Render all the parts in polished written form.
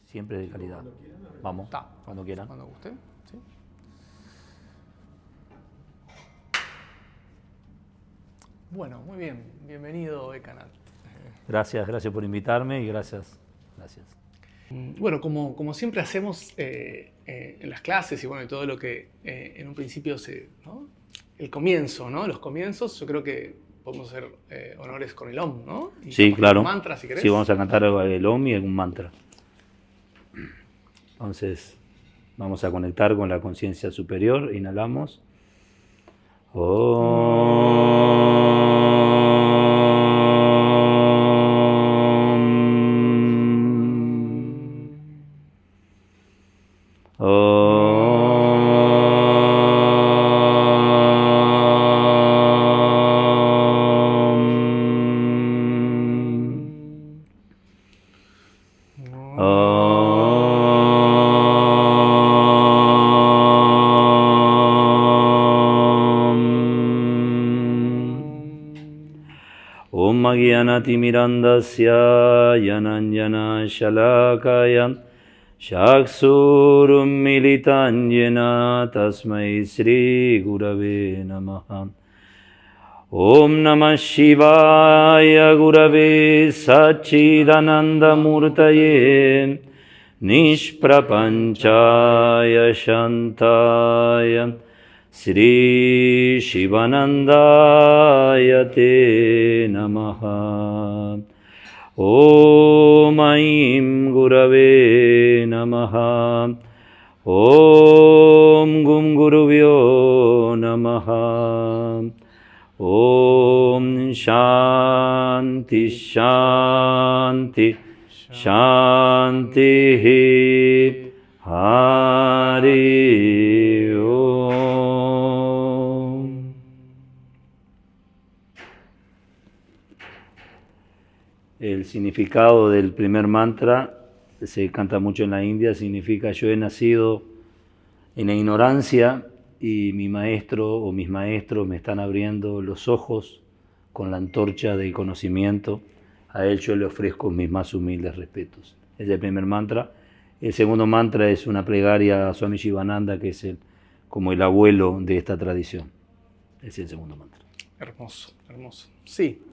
siempre de calidad. Vamos, Está. cuando quieran. Cuando guste. ¿Sí? Bueno, muy bien. Bienvenido, Ekanat. Gracias por invitarme y gracias. Bueno, como siempre hacemos en las clases y bueno, y todo lo que en un principio ¿no? El comienzo, ¿no? Los comienzos, yo creo que podemos hacer honores con el Om, ¿no? Y Sí, claro. un mantra, si querés. Sí, vamos a cantar el Om y algún mantra. Entonces, vamos a conectar con la conciencia superior. Inhalamos. Om Gyanatimirandasya Yananjana Shalakaya Chaksurum Militan Yena Tasmai Sri Gurave Namaha. Om Namah Shivaya Gurave Sachidananda Murtaye Nishprapanchaya Shantaya Sri Shivanandaya Te Namaha. Om Aim Gurave Namaha. Om Gum Guruvyo Namaha. Om Shanti Shanti Shanti Hari Om. El significado del primer mantra se canta mucho en la India, significa yo he nacido en la ignorancia y mi maestro o mis maestros me están abriendo los ojos con la antorcha del conocimiento. A él yo le ofrezco mis más humildes respetos. Es el primer mantra. El segundo mantra es una plegaria a Swami Shivananda, que es como el abuelo de esta tradición. Es el segundo mantra. Hermoso, hermoso. Sí,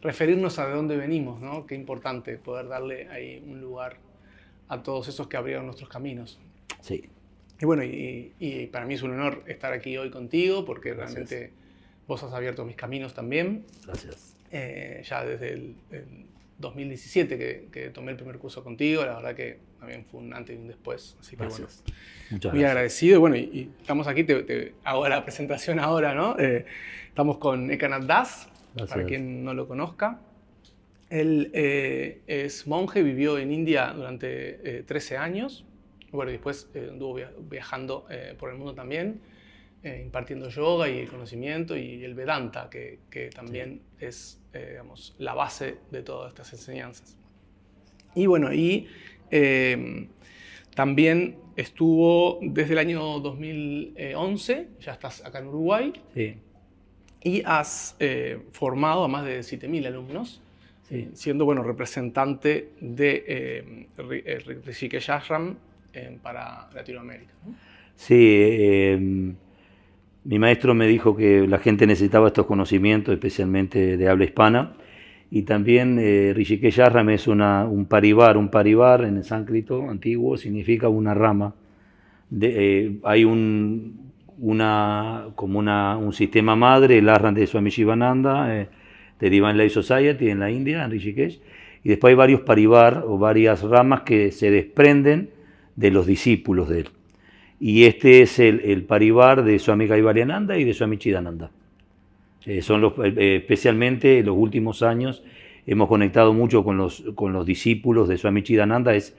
referirnos a de dónde venimos, ¿no? Qué importante poder darle ahí un lugar a todos esos que abrieron nuestros caminos. Sí. Y bueno, y para mí es un honor estar aquí hoy contigo, porque Gracias. realmente vos has abierto mis caminos también. Gracias. Ya desde el 2017 que tomé el primer curso contigo, la verdad que también fue un antes y un después. Así que Gracias. bueno, Muchas muy gracias. agradecido. Y bueno, y estamos aquí, te hago la presentación ahora, ¿no? Estamos con Ekanat Das, Gracias. para quien no lo conozca. Él es monje, vivió en India durante 13 años. Bueno, y después anduvo viajando por el mundo también, impartiendo yoga y el conocimiento y el Vedanta, que también es digamos, la base de todas estas enseñanzas. Y bueno, también estuvo desde el año 2011, ya estás acá en Uruguay, Sí. y has formado a más de 7.000 alumnos, Sí. siendo bueno, representante de Rishikesh Ashram para Latinoamérica, ¿no? Sí, mi maestro me dijo que la gente necesitaba estos conocimientos, especialmente de habla hispana, y también Rishikesh Ashram es un parivar. Un parivar en el sánscrito antiguo significa una rama. Hay un sistema madre, el Ashram de Swami Shivananda, de Divine Life Society en la India, en Rishikesh, y después hay varios parivar o varias ramas que se desprenden de los discípulos de él. Y este es el parivar de Swami Kaivalyananda y de Swami Chidananda. Especialmente en los últimos años hemos conectado mucho con los discípulos de Swami Chidananda. Es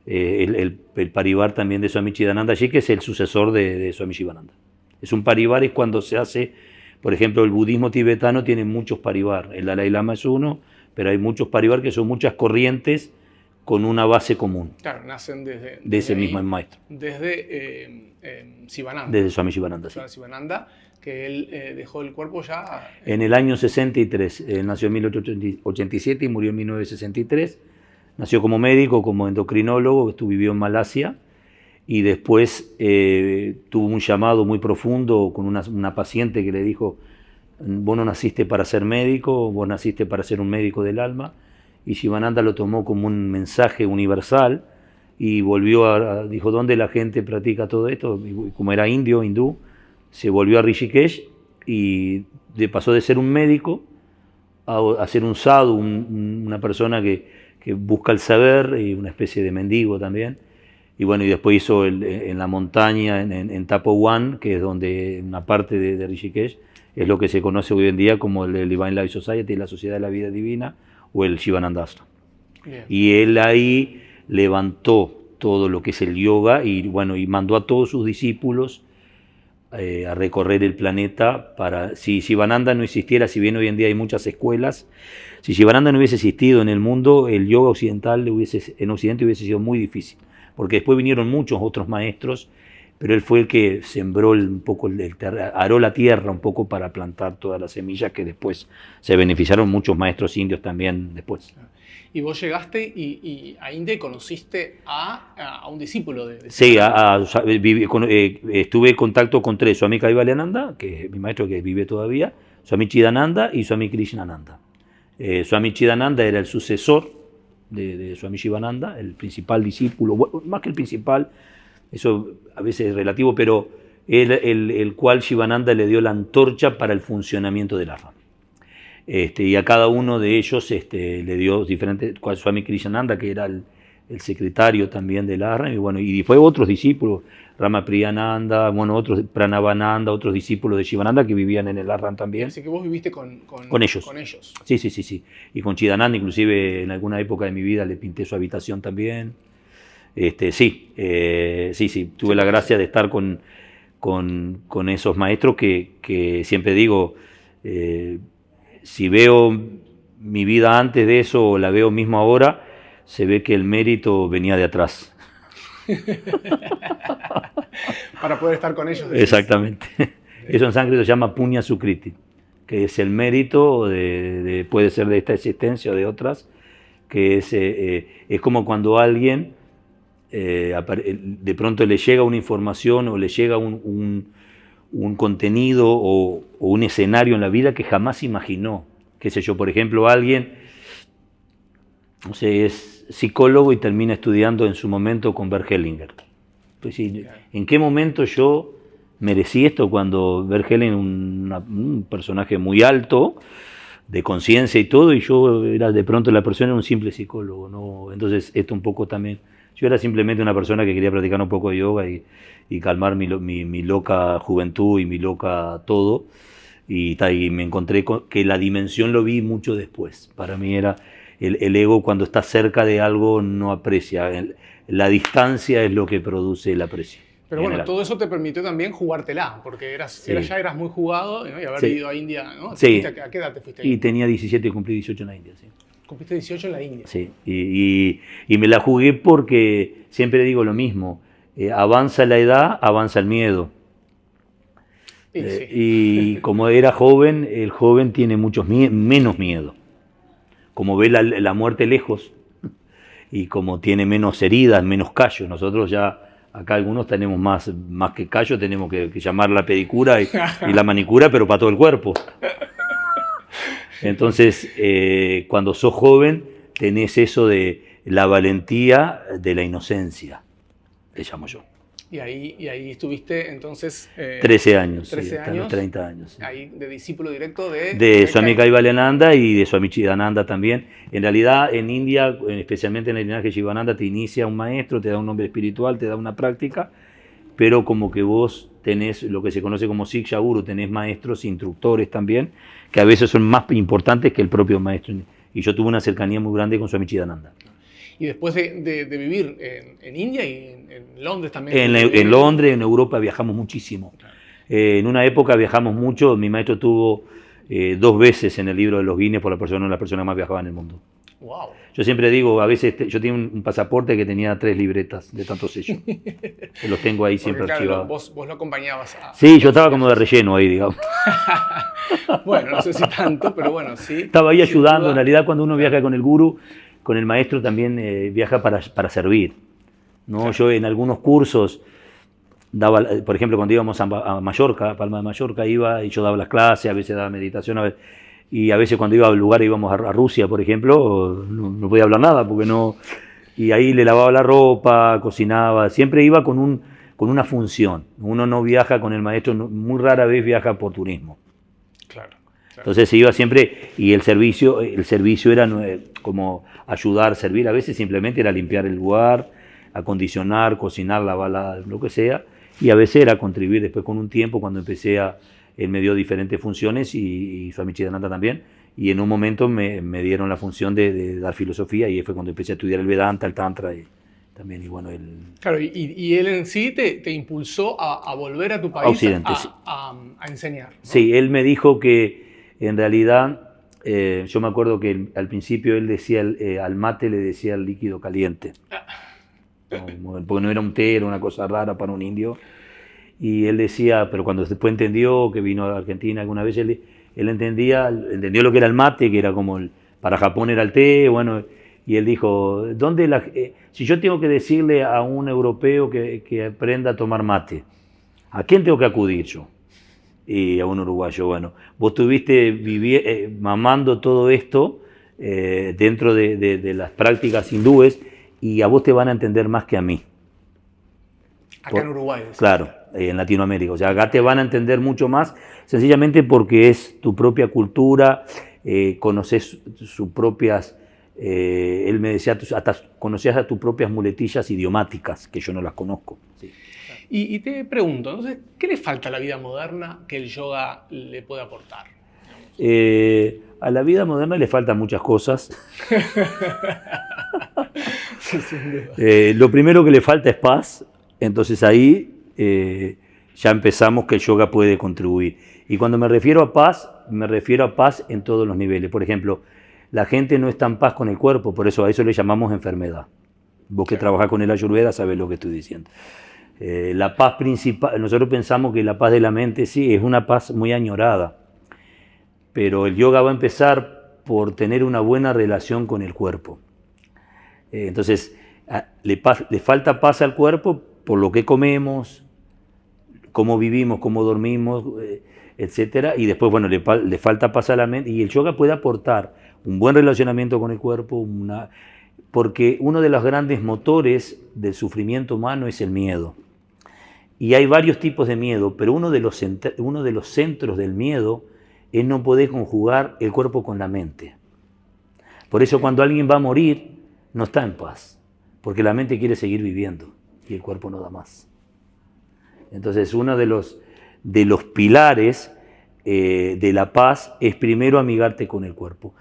el parivar también de Swami Chidananda allí, que es el sucesor de Swami Shivananda. Es un parivar, es cuando se hace, por ejemplo, el budismo tibetano tiene muchos parivar. El Dalai Lama es uno, pero hay muchos parivar que son muchas corrientes con una base común. Claro, nacen desde ese mismo maestro. Desde Sivananda. Desde Swami Shivananda, sí. Sivananda, que él dejó el cuerpo ya... en el año 63. Nació en 1887 y murió en 1963. nació como médico, como endocrinólogo, vivió en Malasia y después tuvo un llamado muy profundo con una paciente que le dijo: vos no naciste para ser médico, vos naciste para ser un médico del alma. Y Shivananda lo tomó como un mensaje universal y dijo: ¿dónde la gente practica todo esto? Y como era hindú, se volvió a Rishikesh y pasó de ser un médico a ser un sadhu, una persona que busca el saber y una especie de mendigo también. Y bueno, y después hizo en la montaña, en Tapowan, que es donde una parte de Rishikesh, es lo que se conoce hoy en día como el Divine Life Society, la Sociedad de la Vida Divina, o el Shivananda Ashram. Y él ahí levantó todo lo que es el yoga y bueno, y mandó a todos sus discípulos a recorrer el planeta para, si Shivananda no existiera, si bien hoy en día hay muchas escuelas, si Shivananda no hubiese existido en el mundo, el yoga occidental en Occidente hubiese sido muy difícil, porque después vinieron muchos otros maestros, pero él fue el que sembró un poco, aró la tierra un poco para plantar todas las semillas que después se beneficiaron muchos maestros indios también después. Y vos llegaste y a India y conociste a un discípulo de Sí, estuve en contacto con tres: Swami Kaivalyananda, que es mi maestro que vive todavía, Swami Chidananda y Swami Krishnananda. Swami Chidananda era el sucesor de Swami Shivananda, el principal discípulo, bueno, más que el principal, eso a veces es relativo, pero el cual Shivananda le dio la antorcha para el funcionamiento del ashram. Y a cada uno de ellos le dio diferentes, Swami Krishnananda, que era el secretario también del ashram, y bueno, y después otros discípulos, Ramapriyananda, bueno, otros, Pranavananda, otros discípulos de Shivananda que vivían en el ashram también. Así que vos viviste con ellos. Sí. Y con Chidananda, inclusive en alguna época de mi vida le pinté su habitación también. Sí, tuve la gracia de estar con esos maestros que siempre digo, si veo mi vida antes de eso o la veo mismo ahora, se ve que el mérito venía de atrás. Para poder estar con ellos. Exactamente. Eso en sánscrito se llama Punya Sukriti, que es el mérito puede ser de esta existencia o de otras, que es como cuando a alguien de pronto le llega una información o le llega un contenido o un escenario en la vida que jamás imaginó. Qué sé yo, por ejemplo, alguien, no sé, es psicólogo y termina estudiando en su momento con Bert Hellinger. Pues, ¿en qué momento yo merecí esto? Cuando Bert Hellinger, un personaje muy alto, de conciencia y todo, y yo era de pronto la persona, era un simple psicólogo, ¿no? Entonces esto un poco también, yo era simplemente una persona que quería practicar un poco de yoga y calmar mi loca juventud y mi loca todo, y me encontré que la dimensión lo vi mucho después. Para mí era el ego, cuando está cerca de algo no aprecia, la distancia es lo que produce el aprecio. Pero bueno, todo eso te permitió también jugártela, porque ya eras muy jugado, ¿no? Y haber ido a India, ¿no? Sí. ¿A qué edad te fuiste ahí? Y tenía 17 y cumplí 18 en la India, sí. ¿Cumpliste 18 en la India? Sí, y me la jugué porque siempre digo lo mismo, avanza la edad, avanza el miedo. Y como era joven, el joven tiene menos miedo. Como ve la muerte lejos y como tiene menos heridas, menos callos. Nosotros ya, acá algunos tenemos más que callos, tenemos que llamar la pedicura y la manicura, pero para todo el cuerpo. Entonces, cuando sos joven, tenés eso de la valentía de la inocencia, le llamo yo. Y ahí estuviste entonces... 13 años, 13 sí, hasta los 30 años. Sí. Ahí de discípulo directo de... De Swami Kaivalyananda y de Swami Chidananda también. En realidad, en India, especialmente en el linaje de Shivananda, te inicia un maestro, te da un nombre espiritual, te da una práctica, pero como que vos tenés lo que se conoce como Siksha Guru, tenés maestros, instructores también, que a veces son más importantes que el propio maestro. Y yo tuve una cercanía muy grande con Swami Chidananda. Y después de vivir en India y en Londres también. En Londres, en Europa viajamos muchísimo. En una época viajamos mucho, mi maestro tuvo 2 veces en el libro de los Guinness por las personas que más viajaban en el mundo. Wow. Yo siempre digo, a veces yo tenía un pasaporte que tenía 3 libretas de tantos sellos. Los tengo ahí siempre archivados. Vos lo acompañabas a... Sí, yo estaba como de relleno ahí, digamos. Bueno, no sé si tanto, pero bueno, sí. Estaba ahí ayudando. En realidad, cuando uno viaja con el gurú, con el maestro también viaja para servir, ¿no? Claro. Yo en algunos cursos daba, por ejemplo, cuando íbamos a Mallorca, a Palma de Mallorca, iba y yo daba las clases, a veces daba meditación, y a veces cuando iba al lugar, íbamos a Rusia, por ejemplo, no podía hablar nada, porque no... Y ahí le lavaba la ropa, cocinaba, siempre iba con una función. Uno no viaja con el maestro, muy rara vez viaja por turismo. Claro. Entonces iba siempre, y el servicio era como ayudar, servir, a veces simplemente era limpiar el lugar, acondicionar, cocinar, lavar, lo que sea, y a veces era contribuir después con un tiempo, cuando él me dio diferentes funciones, y Swami Chidananda también, y en un momento me dieron la función de dar filosofía, y fue cuando empecé a estudiar el Vedanta, el Tantra, y también, y bueno, Claro, y él en sí te impulsó a volver a tu país a enseñar, ¿no? Sí, él me dijo que en realidad, yo me acuerdo que al principio él decía, al mate le decía el líquido caliente, ¿no? Porque no era un té, era una cosa rara para un indio, y él decía, pero cuando después entendió que vino a Argentina alguna vez, él entendió lo que era el mate, que era como para Japón era el té, bueno, y él dijo, si yo tengo que decirle a un europeo que aprenda a tomar mate, ¿a quién tengo que acudir yo? Y a un uruguayo, bueno, vos estuviste mamando todo esto dentro de las prácticas hindúes, y a vos te van a entender más que a mí. Acá en Uruguay. Claro, en Latinoamérica. O sea, acá te van a entender mucho más, sencillamente porque es tu propia cultura, conoces sus propias, él me decía, hasta conocías a tus propias muletillas idiomáticas, que yo no las conozco. Sí. Y te pregunto, entonces, ¿qué le falta a la vida moderna que el yoga le puede aportar? A la vida moderna le faltan muchas cosas. Lo primero que le falta es paz. Entonces ahí ya empezamos que el yoga puede contribuir. Y cuando me refiero a paz en todos los niveles. Por ejemplo, la gente no está en paz con el cuerpo, por eso a eso le llamamos enfermedad. Vos que trabajás con el Ayurveda sabés lo que estoy diciendo. La paz principal, nosotros pensamos que la paz de la mente sí, es una paz muy añorada, pero el yoga va a empezar por tener una buena relación con el cuerpo. Entonces, le falta paz al cuerpo por lo que comemos, cómo vivimos, cómo dormimos, etc. Y después, bueno, le falta paz a la mente, y el yoga puede aportar un buen relacionamiento con el cuerpo, porque uno de los grandes motores del sufrimiento humano es el miedo. Y hay varios tipos de miedo, pero uno de los centros del miedo es no poder conjugar el cuerpo con la mente. Por eso cuando alguien va a morir, no está en paz, porque la mente quiere seguir viviendo y el cuerpo no da más. Entonces uno de los pilares de la paz es primero amigarte con el cuerpo.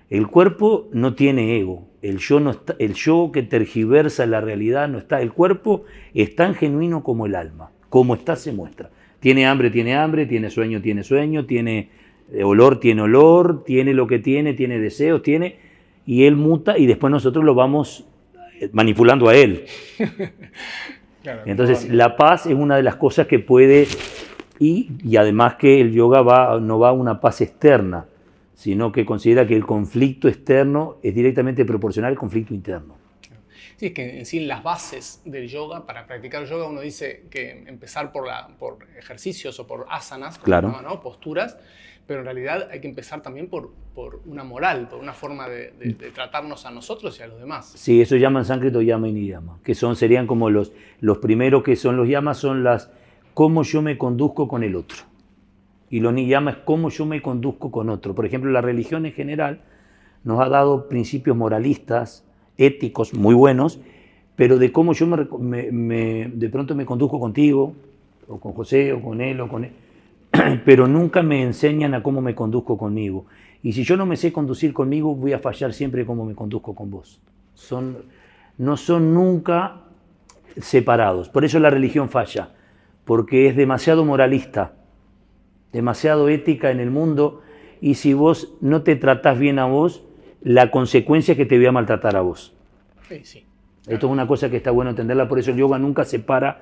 El cuerpo no tiene ego, el yo, no está, el yo que tergiversa la realidad no está. El cuerpo es tan genuino como el alma, como está se muestra. Tiene hambre, tiene sueño, tiene olor, tiene lo que tiene deseos, y él muta y después nosotros lo vamos manipulando a él. Claro, entonces la paz es una de las cosas que puede, y además que el yoga no va a una paz externa, sino que considera que el conflicto externo es directamente proporcional al conflicto interno. Sí, es que en sí las bases del yoga, para practicar yoga uno dice que empezar por ejercicios o por asanas, claro, ¿no? Posturas, pero en realidad hay que empezar también por una moral, por una forma de tratarnos a nosotros y a los demás. Sí, eso llaman sánscrito yama y niyama, que serían como los primeros que son los yamas, son cómo yo me conduzco con el otro. Y los niyama es cómo yo me conduzco con otro. Por ejemplo, la religión en general nos ha dado principios moralistas, éticos, muy buenos, pero de cómo yo de pronto me conduzco contigo, o con José, o con él, pero nunca me enseñan a cómo me conduzco conmigo. Y si yo no me sé conducir conmigo, voy a fallar siempre cómo me conduzco con vos. No son nunca separados. Por eso la religión falla, porque es demasiado moralista, demasiado ética en el mundo, y si vos no te tratás bien a vos, la consecuencia es que te voy a maltratar a vos. Sí, sí. Esto es una cosa que está bueno entenderla, por eso el yoga nunca separa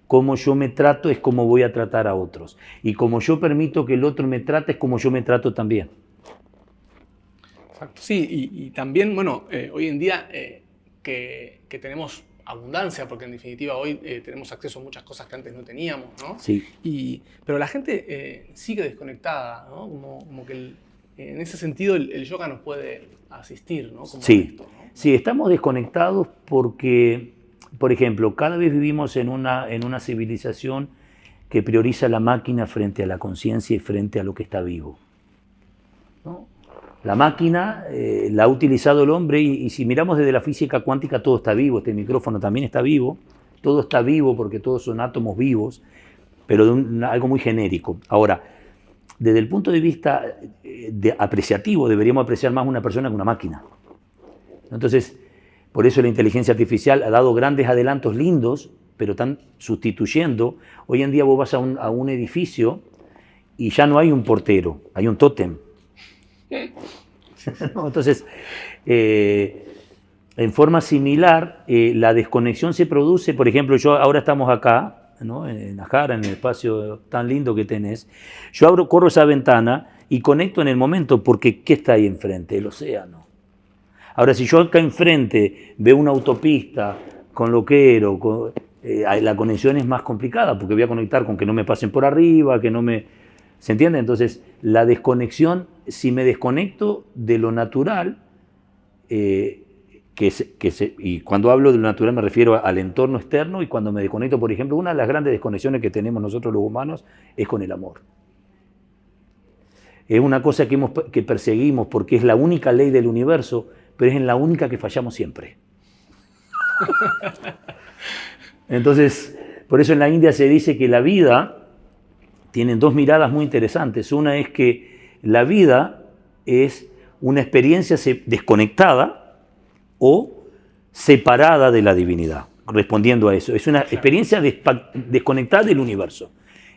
cómo yo me trato, es cómo voy a tratar a otros. Y como yo permito que el otro me trate, es como yo me trato también. Exacto. Sí, y también, bueno, hoy en día que tenemos abundancia, porque en definitiva hoy tenemos acceso a muchas cosas que antes no teníamos, ¿no? Sí. Pero la gente sigue desconectada, ¿no? Como que en ese sentido el yoga nos puede asistir, ¿no? Como Sí, esto, ¿no? sí, estamos desconectados porque, por ejemplo, cada vez vivimos en una civilización que prioriza la máquina frente a la conciencia y frente a lo que está vivo, ¿no? La máquina la ha utilizado el hombre y si miramos desde la física cuántica todo está vivo, este micrófono también está vivo, todo está vivo porque todos son átomos vivos, pero de algo muy genérico. Ahora, desde el punto de vista apreciativo, deberíamos apreciar más una persona que una máquina. Entonces, por eso la inteligencia artificial ha dado grandes adelantos lindos, pero están sustituyendo. Hoy en día vos vas a un edificio y ya no hay un portero, hay un tótem. ¿No? Entonces, en forma similar, la desconexión se produce, por ejemplo, ahora estamos acá, ¿no? En Ajara, en el espacio tan lindo que tenés, yo corro esa ventana y conecto en el momento, porque ¿qué está ahí enfrente? El océano. Ahora, si yo acá enfrente veo una autopista con loquero, la conexión es más complicada, porque voy a conectar con que no me pasen por arriba, que no me... ¿Se entiende? Entonces, la desconexión, si me desconecto de lo natural, y cuando hablo de lo natural me refiero al entorno externo, y cuando me desconecto, por ejemplo, una de las grandes desconexiones que tenemos nosotros los humanos es con el amor. Es una cosa que perseguimos porque es la única ley del universo, pero es en la única que fallamos siempre. Entonces, por eso en la India se dice que la vida tiene dos miradas muy interesantes. Una es que la vida es una experiencia desconectada o separada de la divinidad, respondiendo a eso. Es una experiencia desconectada del universo.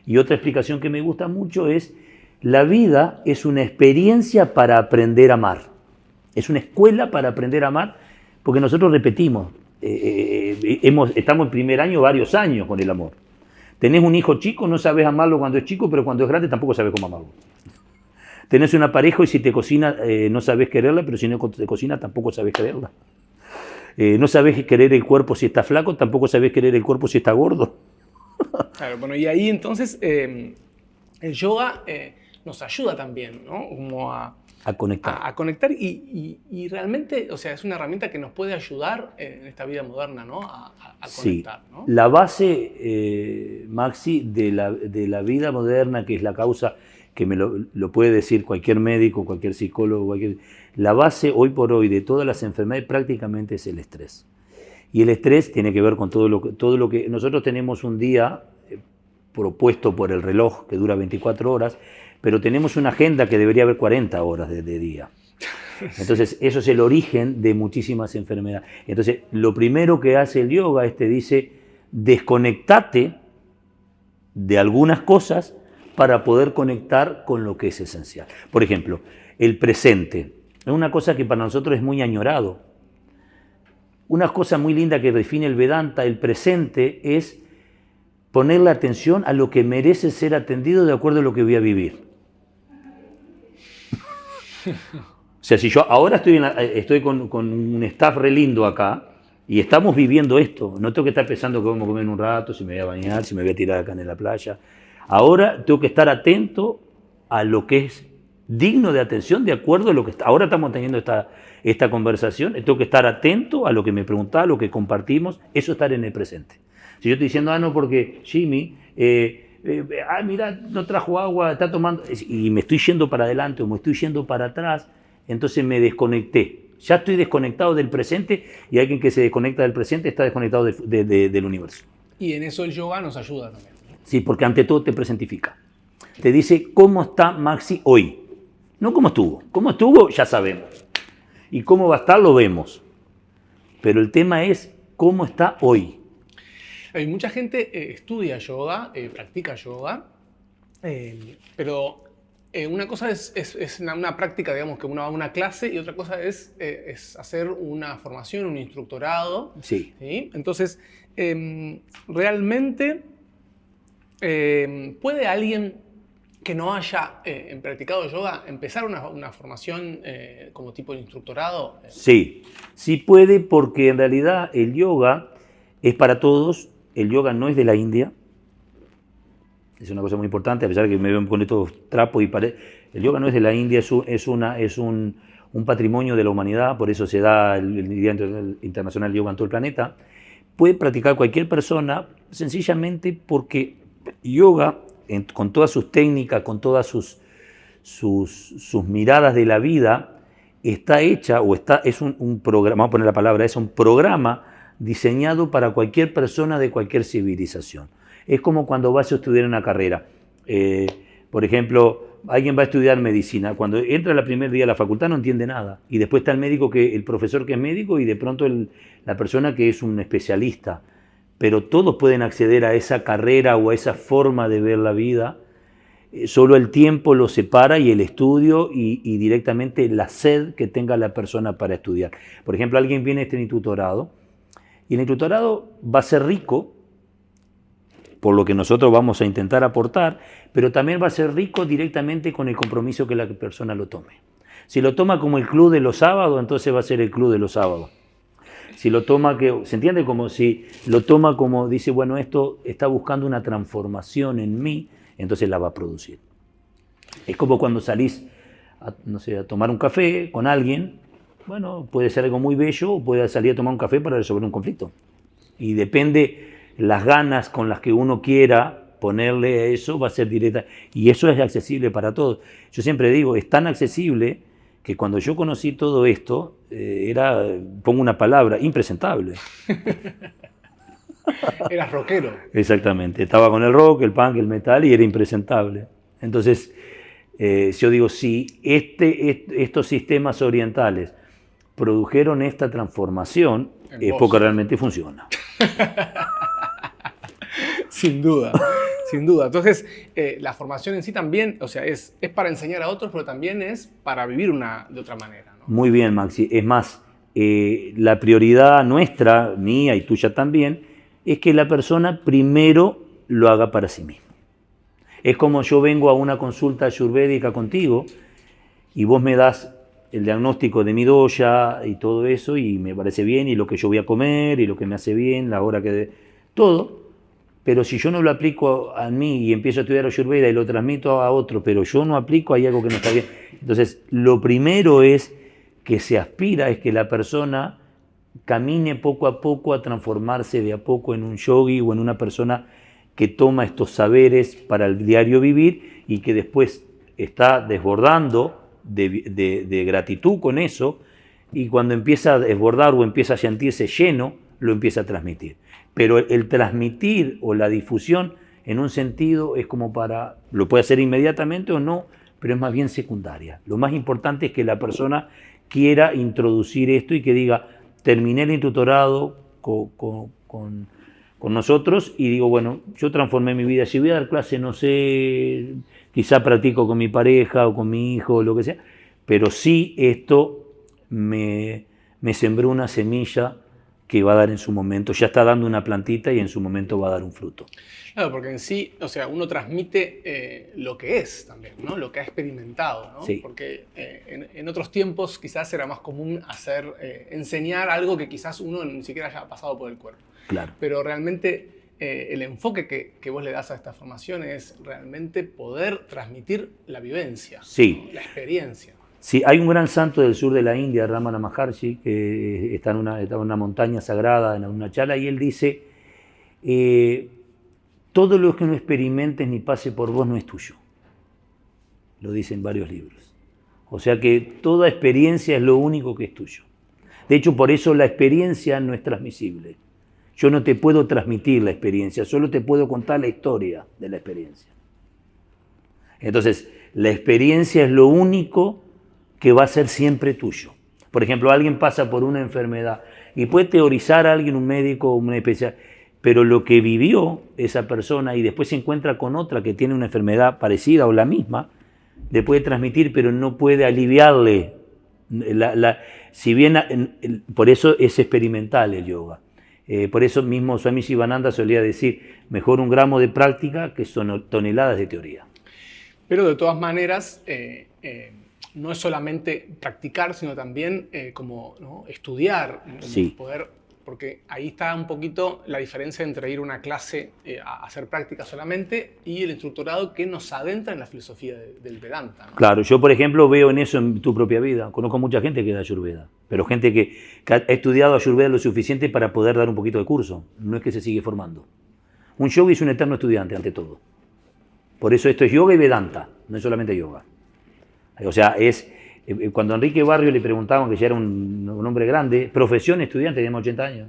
Y otra explicación que me gusta mucho es: la vida es una experiencia para aprender a amar. Es una escuela para aprender a amar, porque nosotros repetimos, estamos en primer año varios años con el amor. Tenés un hijo chico, no sabes amarlo cuando es chico, pero cuando es grande tampoco sabes cómo amarlo. Tenés una pareja y si te cocina no sabes quererla, pero si no te cocina tampoco sabes quererla. No sabes querer el cuerpo si está flaco, tampoco sabes querer el cuerpo si está gordo. Claro, bueno, y ahí entonces el yoga nos ayuda también, ¿no? Como a conectar. A conectar y realmente, o sea, es una herramienta que nos puede ayudar en esta vida moderna, ¿no? A conectar, sí. ¿no? La base, Maxi, de la vida moderna, que es la causa, que me lo puede decir cualquier médico, cualquier psicólogo, la base hoy por hoy de todas las enfermedades prácticamente es el estrés. Y el estrés tiene que ver con todo lo que nosotros tenemos un día propuesto por el reloj que dura 24 horas, pero tenemos una agenda que debería haber 40 horas de día. Entonces, eso es el origen de muchísimas enfermedades. Entonces, lo primero que hace el yoga te dice: desconectate de algunas cosas para poder conectar con lo que es esencial. Por ejemplo, el presente. Es una cosa que para nosotros es muy añorado. Una cosa muy linda que define el Vedanta, el presente, es poner la atención a lo que merece ser atendido de acuerdo a lo que voy a vivir. O sea, si yo ahora estoy con un staff re lindo acá y estamos viviendo esto, no tengo que estar pensando que vamos a comer en un rato, si me voy a bañar, si me voy a tirar acá en la playa. Ahora tengo que estar atento a lo que es digno de atención de acuerdo a lo que está. Ahora estamos teniendo esta conversación, tengo que estar atento a lo que me preguntaba, a lo que compartimos, eso es estar en el presente. Si yo estoy diciendo, no, porque Jimmy, mira, no trajo agua, está tomando, y me estoy yendo para adelante o me estoy yendo para atrás, entonces me desconecté. Ya estoy desconectado del presente, y alguien que se desconecta del presente está desconectado del universo. Y en eso el yoga nos ayuda también. Sí, porque ante todo te presentifica. Te dice cómo está Maxi hoy. No cómo estuvo. Cómo estuvo ya sabemos. Y cómo va a estar lo vemos. Pero el tema es cómo está hoy. Hay mucha gente estudia yoga, practica yoga, pero una cosa es una práctica, digamos, que uno va a una clase, y otra cosa es hacer una formación, un instructorado. Sí. ¿Sí? Entonces, realmente, ¿puede alguien que no haya practicado yoga, empezar una formación como tipo de instructorado? Sí, sí puede, porque en realidad el yoga es para todos. El yoga no es de la India. Es una cosa muy importante, a pesar de que me ven con estos trapos y el yoga no es de la India, es un patrimonio de la humanidad, por eso se da el Día Internacional de Yoga en todo el planeta. Puede practicar cualquier persona, sencillamente porque yoga, con todas sus técnicas, con todas sus miradas de la vida, está hecha, es un programa, vamos a poner la palabra, es un programa diseñado para cualquier persona de cualquier civilización. Es como cuando vas a estudiar una carrera. Por ejemplo, alguien va a estudiar medicina. Cuando entra el primer día a la facultad no entiende nada. Y después está el profesor que es médico y de pronto la persona que es un especialista. Pero todos pueden acceder a esa carrera o a esa forma de ver la vida. Solo el tiempo lo separa y el estudio y directamente la sed que tenga la persona para estudiar. Por ejemplo, alguien viene a este tutorado y en el tutorado va a ser rico por lo que nosotros vamos a intentar aportar, pero también va a ser rico directamente con el compromiso que la persona lo tome. Si lo toma como el club de los sábados, entonces va a ser el club de los sábados. Si lo toma, ¿se entiende? Como si lo toma como, dice, bueno, esto está buscando una transformación en mí, entonces la va a producir. Es como cuando salís a tomar un café con alguien, bueno, puede ser algo muy bello o puede salir a tomar un café para resolver un conflicto. Y depende las ganas con las que uno quiera ponerle a eso, va a ser directa. Y eso es accesible para todos. Yo siempre digo, es tan accesible que cuando yo conocí todo esto, pongo una palabra, impresentable. Eras rockero. Exactamente. Estaba con el rock, el punk, el metal y era impresentable. Entonces, yo digo, si estos sistemas orientales produjeron esta transformación, es porque realmente funciona. Sin duda, sin duda. Entonces, la formación en sí también, o sea, es para enseñar a otros, pero también es para vivir de otra manera, ¿no? Muy bien, Maxi. Es más, la prioridad nuestra, mía y tuya también, es que la persona primero lo haga para sí mismo. Es como yo vengo a una consulta ayurvédica contigo y vos me das el diagnóstico de mi dosha y todo eso y me parece bien y lo que yo voy a comer y lo que me hace bien, la hora todo. Pero si yo no lo aplico a mí y empiezo a estudiar Ayurveda y lo transmito a otro, pero yo no aplico, hay algo que no está bien. Entonces, lo primero es que se aspira, es que la persona camine poco a poco a transformarse de a poco en un yogi o en una persona que toma estos saberes para el diario vivir y que después está desbordando de gratitud con eso y cuando empieza a desbordar o empieza a sentirse lleno, lo empieza a transmitir. Pero el transmitir o la difusión en un sentido es como lo puede hacer inmediatamente o no, pero es más bien secundaria. Lo más importante es que la persona quiera introducir esto y que diga, terminé el tutorado con nosotros y digo, bueno, yo transformé mi vida. Si voy a dar clase, no sé, quizá practico con mi pareja o con mi hijo o lo que sea, pero sí esto me sembró una semilla que va a dar en su momento, ya está dando una plantita y en su momento va a dar un fruto. Claro, porque en sí, o sea, uno transmite lo que es también, ¿no? Lo que ha experimentado, ¿no? Sí. Porque en otros tiempos quizás era más común enseñar algo que quizás uno ni siquiera haya pasado por el cuerpo. Claro. Pero realmente el enfoque que vos le das a esta formación es realmente poder transmitir la vivencia, sí, ¿no? La experiencia. Sí, hay un gran santo del sur de la India, Ramana Maharshi, que está en una montaña sagrada, en una chala, y él dice, todo lo que no experimentes ni pase por vos no es tuyo. Lo dice en varios libros. O sea que toda experiencia es lo único que es tuyo. De hecho, por eso la experiencia no es transmisible. Yo no te puedo transmitir la experiencia, solo te puedo contar la historia de la experiencia. Entonces, la experiencia es lo único que va a ser siempre tuyo. Por ejemplo, alguien pasa por una enfermedad y puede teorizar a alguien, un médico, un especial, pero lo que vivió esa persona y después se encuentra con otra que tiene una enfermedad parecida o la misma, le puede transmitir, pero no puede aliviarle. Si bien, por eso es experimental el yoga. Por eso mismo Swami Shivananda solía decir, mejor un gramo de práctica que son toneladas de teoría. Pero de todas maneras, no es solamente practicar, sino también como, ¿no?, estudiar, como Sí. poder, porque ahí está un poquito la diferencia entre ir a una clase a hacer práctica solamente y el instructorado que nos adentra en la filosofía del Vedanta, ¿no? Claro, yo por ejemplo veo en eso en tu propia vida. Conozco mucha gente que da Ayurveda, pero gente que ha estudiado Ayurveda lo suficiente para poder dar un poquito de curso. No es que se sigue formando. Un yogi es un eterno estudiante ante todo. Por eso esto es yoga y Vedanta, no es solamente yoga. O sea, cuando a Enrique Barrio le preguntaban, que ya era un hombre grande, profesión estudiante, tenemos 80 años.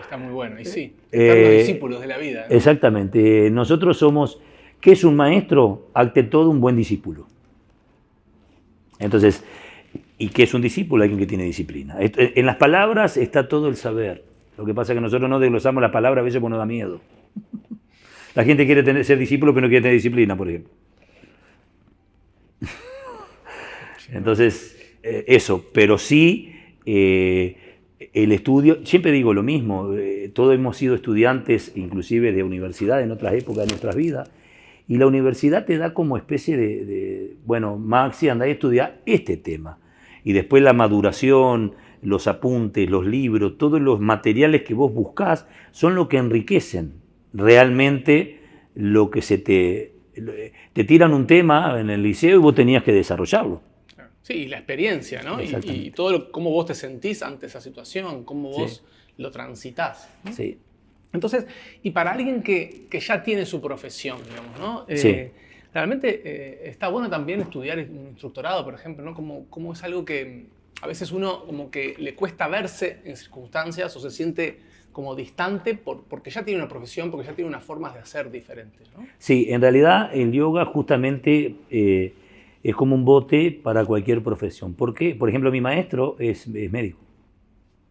Está muy bueno, y sí, están los discípulos de la vida, ¿no? Exactamente. Nosotros somos, ¿qué es un maestro? Ante todo un buen discípulo. Entonces, ¿y qué es un discípulo? Alguien que tiene disciplina. En las palabras está todo el saber. Lo que pasa es que nosotros no desglosamos las palabras a veces porque nos da miedo. La gente quiere ser discípulo pero no quiere tener disciplina, por ejemplo. Entonces, eso, pero sí, el estudio, siempre digo lo mismo, todos hemos sido estudiantes inclusive de universidad en otras épocas de nuestras vidas, y la universidad te da como especie bueno, Maxi, andá a estudiar este tema, y después la maduración, los apuntes, los libros, todos los materiales que vos buscás son lo que enriquecen realmente lo que te tiran un tema en el liceo y vos tenías que desarrollarlo. Sí, y la experiencia, ¿no? Y todo cómo vos te sentís ante esa situación, cómo vos lo transitas, ¿no? Sí. Entonces, y para alguien que ya tiene su profesión, digamos, ¿no? Realmente está bueno también estudiar un instructorado, por ejemplo, ¿no? Como es algo que a veces uno como que le cuesta verse en circunstancias o se siente como distante porque ya tiene una profesión, porque ya tiene unas formas de hacer diferentes, ¿no? Sí, en realidad el yoga justamente es como un bote para cualquier profesión. ¿Por qué? Por ejemplo, mi maestro es médico.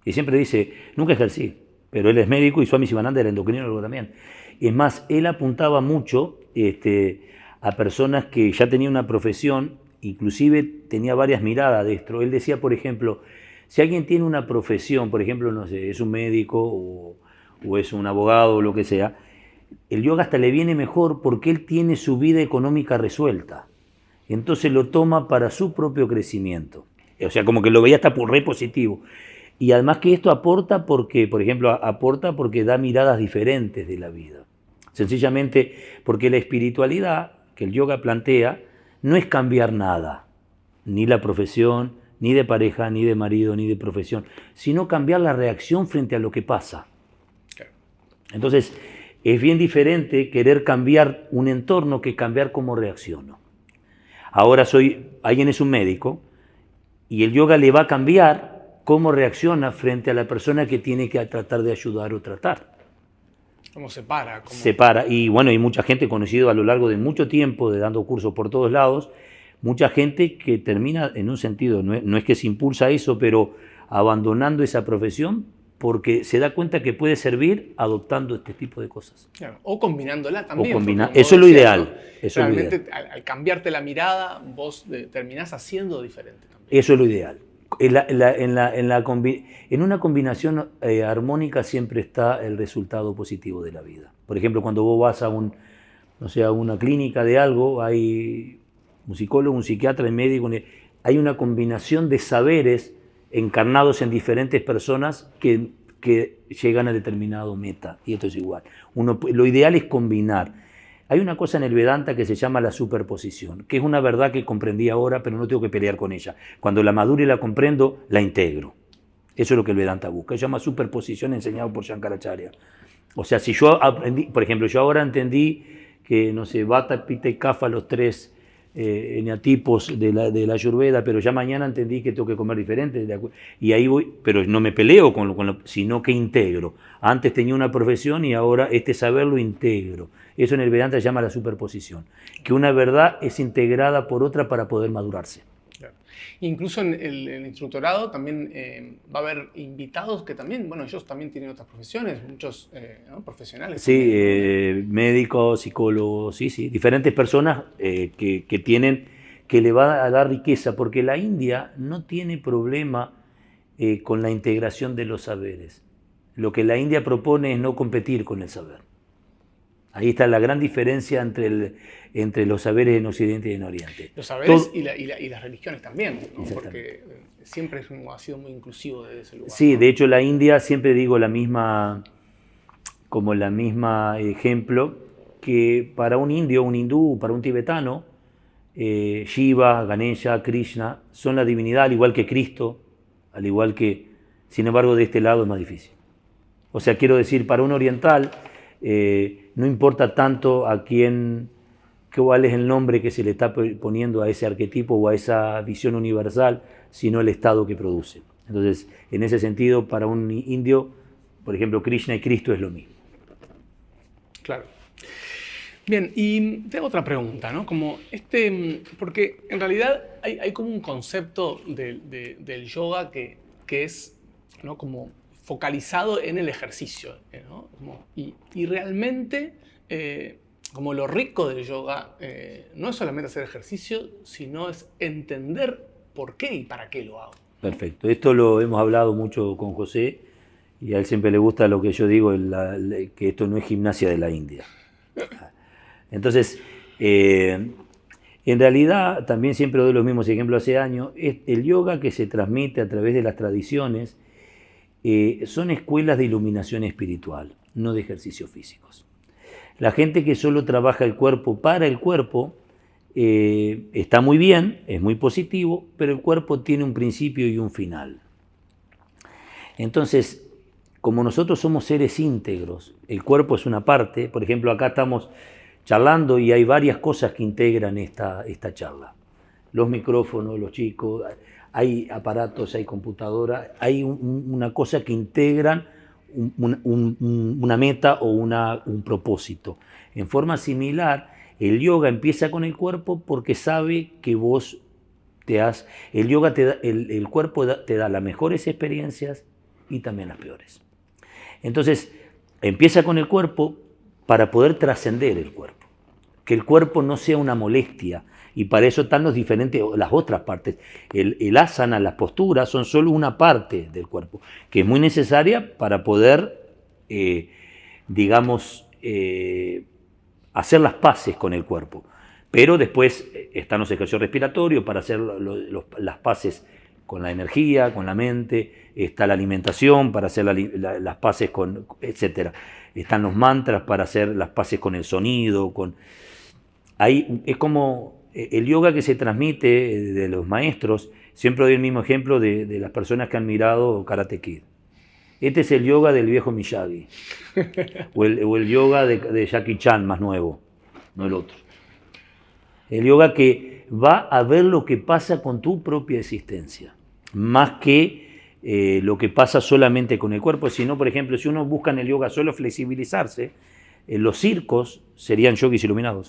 Y siempre dice, nunca ejercí, pero él es médico y Swami Sivananda era endocrinólogo también. Es más, él apuntaba mucho a personas que ya tenían una profesión, inclusive tenía varias miradas de esto. Él decía, por ejemplo, si alguien tiene una profesión, por ejemplo, no sé, es un médico o es un abogado o lo que sea, el yoga hasta le viene mejor porque él tiene su vida económica resuelta. Entonces lo toma para su propio crecimiento. O sea, como que lo veía hasta por re positivo. Y además que esto aporta porque, por ejemplo, aporta porque da miradas diferentes de la vida. Sencillamente porque la espiritualidad que el yoga plantea no es cambiar nada, ni la profesión, ni de pareja, ni de marido, ni de profesión, sino cambiar la reacción frente a lo que pasa. Entonces, es bien diferente querer cambiar un entorno que cambiar cómo reacciono. Ahora alguien es un médico y el yoga le va a cambiar cómo reacciona frente a la persona que tiene que tratar de ayudar o tratar. ¿Cómo se para? Se para. Y bueno, hay mucha gente conocida a lo largo de mucho tiempo, dando cursos por todos lados, mucha gente que termina en un sentido, no es que se impulsa eso, pero abandonando esa profesión porque se da cuenta que puede servir adoptando este tipo de cosas. Claro, o combinándola también. Eso es lo ideal. Eso realmente es lo ideal. Al cambiarte la mirada, vos terminás haciendo diferente también. Eso es lo ideal. En una combinación armónica siempre está el resultado positivo de la vida. Por ejemplo, cuando vos vas a una clínica de algo, hay un psicólogo, un psiquiatra, un médico, hay una combinación de saberes encarnados en diferentes personas que llegan a determinado meta, y esto es igual. Lo ideal es combinar. Hay una cosa en el Vedanta que se llama la superposición, que es una verdad que comprendí ahora, pero no tengo que pelear con ella. Cuando la maduro y la comprendo, la integro. Eso es lo que el Vedanta busca. Se llama superposición enseñado por Shankaracharya. O sea, si yo aprendí, por ejemplo, yo ahora entendí que, no sé, Vata, Pitta y Kapha, los tres eneatipos de la Ayurveda, pero ya mañana entendí que tengo que comer diferente, y ahí voy, pero no me peleo sino que integro. Antes tenía una profesión y ahora este saber lo integro. Eso en el Vedanta se llama la superposición, que una verdad es integrada por otra para poder madurarse. Claro. Incluso en el instructorado también va a haber invitados que también, bueno, ellos también tienen otras profesiones, muchos ¿no?, profesionales. Sí, también, médicos, psicólogos, sí, diferentes personas que le va a dar riqueza, porque la India no tiene problema con la integración de los saberes. Lo que la India propone es no competir con el saber. Ahí está la gran diferencia entre los saberes en Occidente y en Oriente. Los saberes y las religiones también, ¿no? Porque siempre ha sido muy inclusivo desde ese lugar. Sí, ¿no? de hecho la India, siempre digo como la misma ejemplo, que para un indio, un hindú, para un tibetano, Shiva, Ganesha, Krishna son la divinidad, al igual que Cristo, al igual que, sin embargo, de este lado es más difícil. O sea, quiero decir, para un oriental no importa tanto cuál es el nombre que se le está poniendo a ese arquetipo o a esa visión universal, sino el estado que produce. Entonces, en ese sentido, para un indio, por ejemplo, Krishna y Cristo es lo mismo. Claro. Bien, y tengo otra pregunta, ¿no? Porque en realidad hay como un concepto del yoga que es, ¿no? Como focalizado en el ejercicio, ¿no? Y realmente, como lo rico del yoga, no es solamente hacer ejercicio, sino es entender por qué y para qué lo hago. Perfecto. Esto lo hemos hablado mucho con José y a él siempre le gusta lo que yo digo, que esto no es gimnasia de la India. Entonces, en realidad, también siempre doy los mismos ejemplos hace años, el yoga que se transmite a través de las tradiciones son escuelas de iluminación espiritual, no de ejercicios físicos. La gente que solo trabaja el cuerpo para el cuerpo está muy bien, es muy positivo, pero el cuerpo tiene un principio y un final. Entonces, como nosotros somos seres íntegros, el cuerpo es una parte, por ejemplo, acá estamos charlando y hay varias cosas que integran esta charla. Los micrófonos, los chicos, hay aparatos, hay computadoras, hay una cosa que integran una meta o un propósito. En forma similar, el yoga empieza con el cuerpo porque sabe que vos el yoga el cuerpo te da las mejores experiencias y también las peores. Entonces, empieza con el cuerpo para poder trascender el cuerpo. Que el cuerpo no sea una molestia. Y para eso están las otras partes. El asana, las posturas, son solo una parte del cuerpo, que es muy necesaria para poder, hacer las paces con el cuerpo. Pero después están los ejercicios respiratorios para hacer las paces con la energía, con la mente. Está la alimentación para hacer las paces etc. Están los mantras para hacer las paces con el sonido. Ahí es como el yoga que se transmite de los maestros. Siempre doy el mismo ejemplo de las personas que han mirado Karate Kid. Este es el yoga del viejo Miyagi, o el yoga de Jackie Chan más nuevo, no el otro. El yoga que va a ver lo que pasa con tu propia existencia, más que lo que pasa solamente con el cuerpo. Sino, por ejemplo, si uno busca en el yoga solo flexibilizarse, los circos serían yogis iluminados.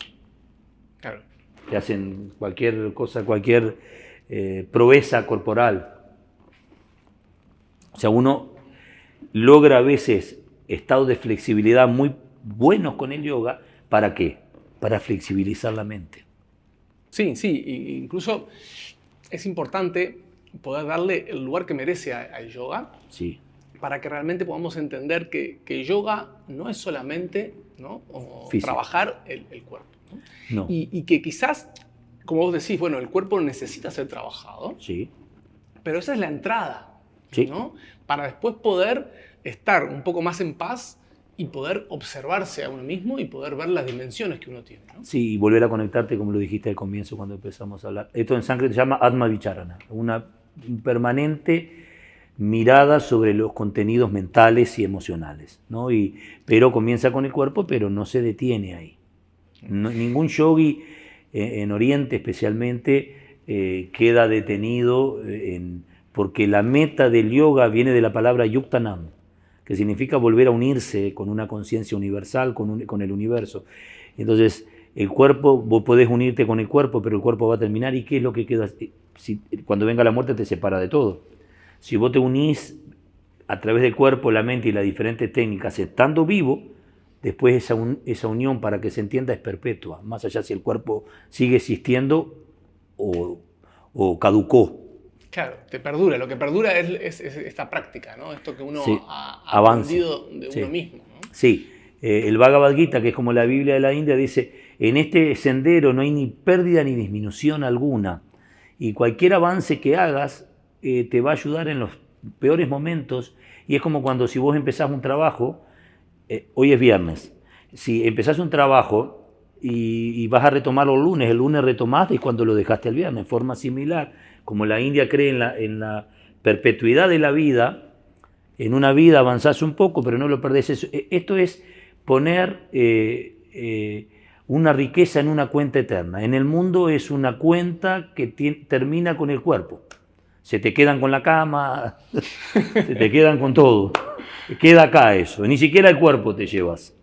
Claro. Que hacen cualquier cosa, cualquier proeza corporal. O sea, uno logra a veces estados de flexibilidad muy buenos con el yoga. ¿Para qué? Para flexibilizar la mente. Sí, incluso es importante poder darle el lugar que merece al yoga. Sí. Para que realmente podamos entender que yoga no es solamente, ¿no? Trabajar el cuerpo. No. Y que quizás, como vos decís, bueno, el cuerpo necesita ser trabajado, sí. Pero esa es la entrada, sí. ¿no? Para después poder estar un poco más en paz y poder observarse a uno mismo y poder ver las dimensiones que uno tiene, ¿no? Sí, y volver a conectarte, como lo dijiste al comienzo cuando empezamos a hablar. Esto en sánscrito se llama Atma Vicharana, una permanente mirada sobre los contenidos mentales y emocionales, ¿no? Pero comienza con el cuerpo, pero no se detiene ahí. Ningún yogi en Oriente especialmente queda detenido porque la meta del yoga viene de la palabra yuktanam, que significa volver a unirse con una conciencia universal, con el universo. Entonces, el cuerpo, vos podés unirte con el cuerpo, pero el cuerpo va a terminar. ¿Y qué es lo que queda? Cuando venga la muerte te separa de todo. Si vos te unís a través del cuerpo, la mente y las diferentes técnicas, estando vivo, después esa unión, para que se entienda, es perpetua, más allá si el cuerpo sigue existiendo o caducó. Claro, te perdura. Lo que perdura es esta práctica, ¿no? Esto que uno sí. ha aprendido de uno mismo, ¿no? Sí, El Bhagavad Gita, que es como la Biblia de la India, dice, en este sendero no hay ni pérdida ni disminución alguna. Y cualquier avance que hagas te va a ayudar en los peores momentos. Y es como cuando si vos empezás un trabajo, hoy es viernes, si empezás un trabajo y vas a retomarlo el lunes retomaste y cuando lo dejaste el viernes, en forma similar, como la India cree en la perpetuidad de la vida, en una vida avanzás un poco, pero no lo perdés. Esto es poner una riqueza en una cuenta eterna. En el mundo es una cuenta que termina con el cuerpo. Se te quedan con la cama, se te quedan con todo. Queda acá eso, ni siquiera el cuerpo te llevas.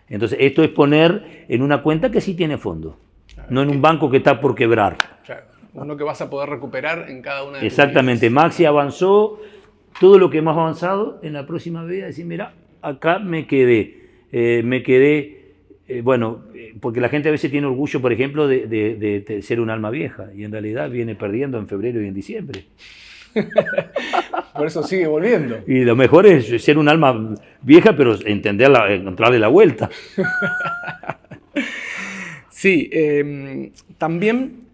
Entonces, esto es poner en una cuenta que sí tiene fondo, no en un banco que está por quebrar. Claro, uno que vas a poder recuperar en cada una de tus Exactamente, vidas. Maxi avanzó, todo lo que hemos avanzado, en la próxima vida decir, mira, acá me quedé, porque la gente a veces tiene orgullo, por ejemplo, de ser un alma vieja, y en realidad viene perdiendo en febrero y en diciembre. Por eso sigue volviendo. Y lo mejor es ser un alma vieja, pero encontrarle la vuelta. Sí, también,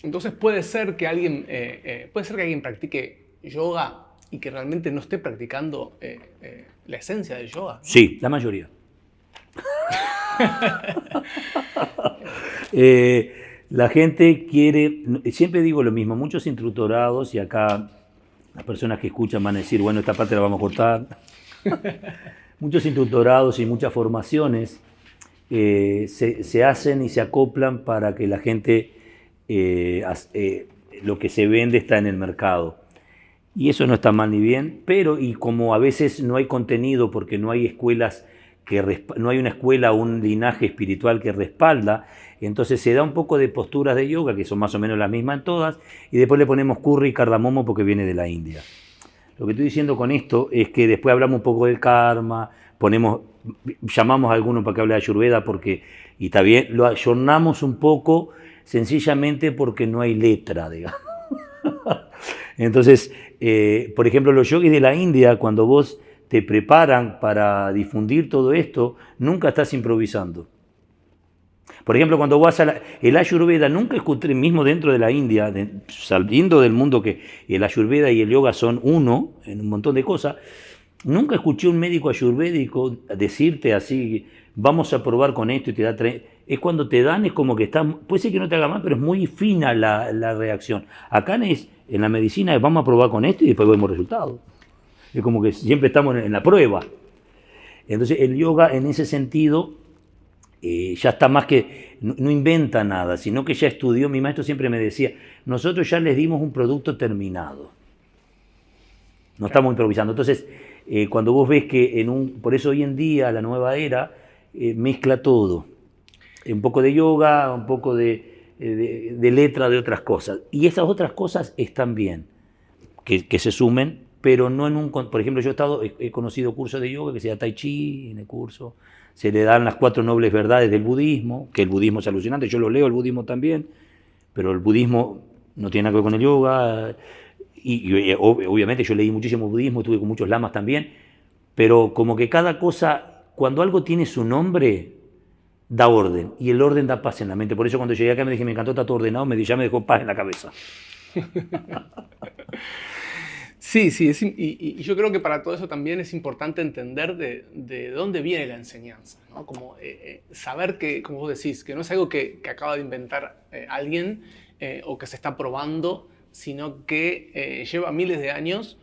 entonces puede ser que alguien practique yoga y que realmente no esté practicando la esencia del yoga. Sí, la mayoría. La gente quiere, siempre digo lo mismo, muchos instructorados, y acá las personas que escuchan van a decir, bueno, esta parte la vamos a cortar. Muchos instructorados y muchas formaciones se hacen y se acoplan para que la gente, lo que se vende está en el mercado. Y eso no está mal ni bien, pero y como a veces no hay contenido porque no hay escuelas, no hay una escuela o un linaje espiritual que respalda, entonces se da un poco de posturas de yoga, que son más o menos las mismas en todas, y después le ponemos curry y cardamomo porque viene de la India. Lo que estoy diciendo con esto es que después hablamos un poco del karma, llamamos a alguno para que hable de Ayurveda, y está bien, lo ayornamos un poco sencillamente porque no hay letra, digamos. Entonces, por ejemplo, los yogis de la India, cuando vos te preparan para difundir todo esto, nunca estás improvisando. Por ejemplo, cuando vas el Ayurveda, nunca escuché, mismo dentro de la India, saliendo del mundo que el Ayurveda y el yoga son uno, en un montón de cosas, nunca escuché un médico ayurvédico decirte así, vamos a probar con esto y te da es cuando te dan, es como que puede ser que no te haga mal, pero es muy fina la reacción. Acá en la medicina vamos a probar con esto y después vemos resultados. Es como que siempre estamos en la prueba. Entonces el yoga en ese sentido ya está más que, no inventa nada, sino que ya estudió. Mi maestro siempre me decía, nosotros ya les dimos un producto terminado. No estamos improvisando. Entonces, cuando vos ves que por eso hoy en día la nueva era mezcla todo. Un poco de yoga, un poco de letra, de otras cosas. Y esas otras cosas están bien, que se sumen, pero no por ejemplo, he conocido cursos de yoga que se llama Tai Chi en el curso, se le dan las 4 nobles verdades del budismo, que el budismo es alucinante, yo lo leo el budismo también, pero el budismo no tiene nada que ver con el yoga, y obviamente yo leí muchísimo budismo, estuve con muchos lamas también, pero como que cada cosa, cuando algo tiene su nombre, da orden, y el orden da paz en la mente. Por eso cuando llegué acá me dije, me encantó, está todo ordenado, ya me dejó paz en la cabeza. Sí, y yo creo que para todo eso también es importante entender de dónde viene la enseñanza, ¿no? Como saber que, como vos decís, que no es algo que acaba de inventar alguien o que se está probando, sino que lleva miles de años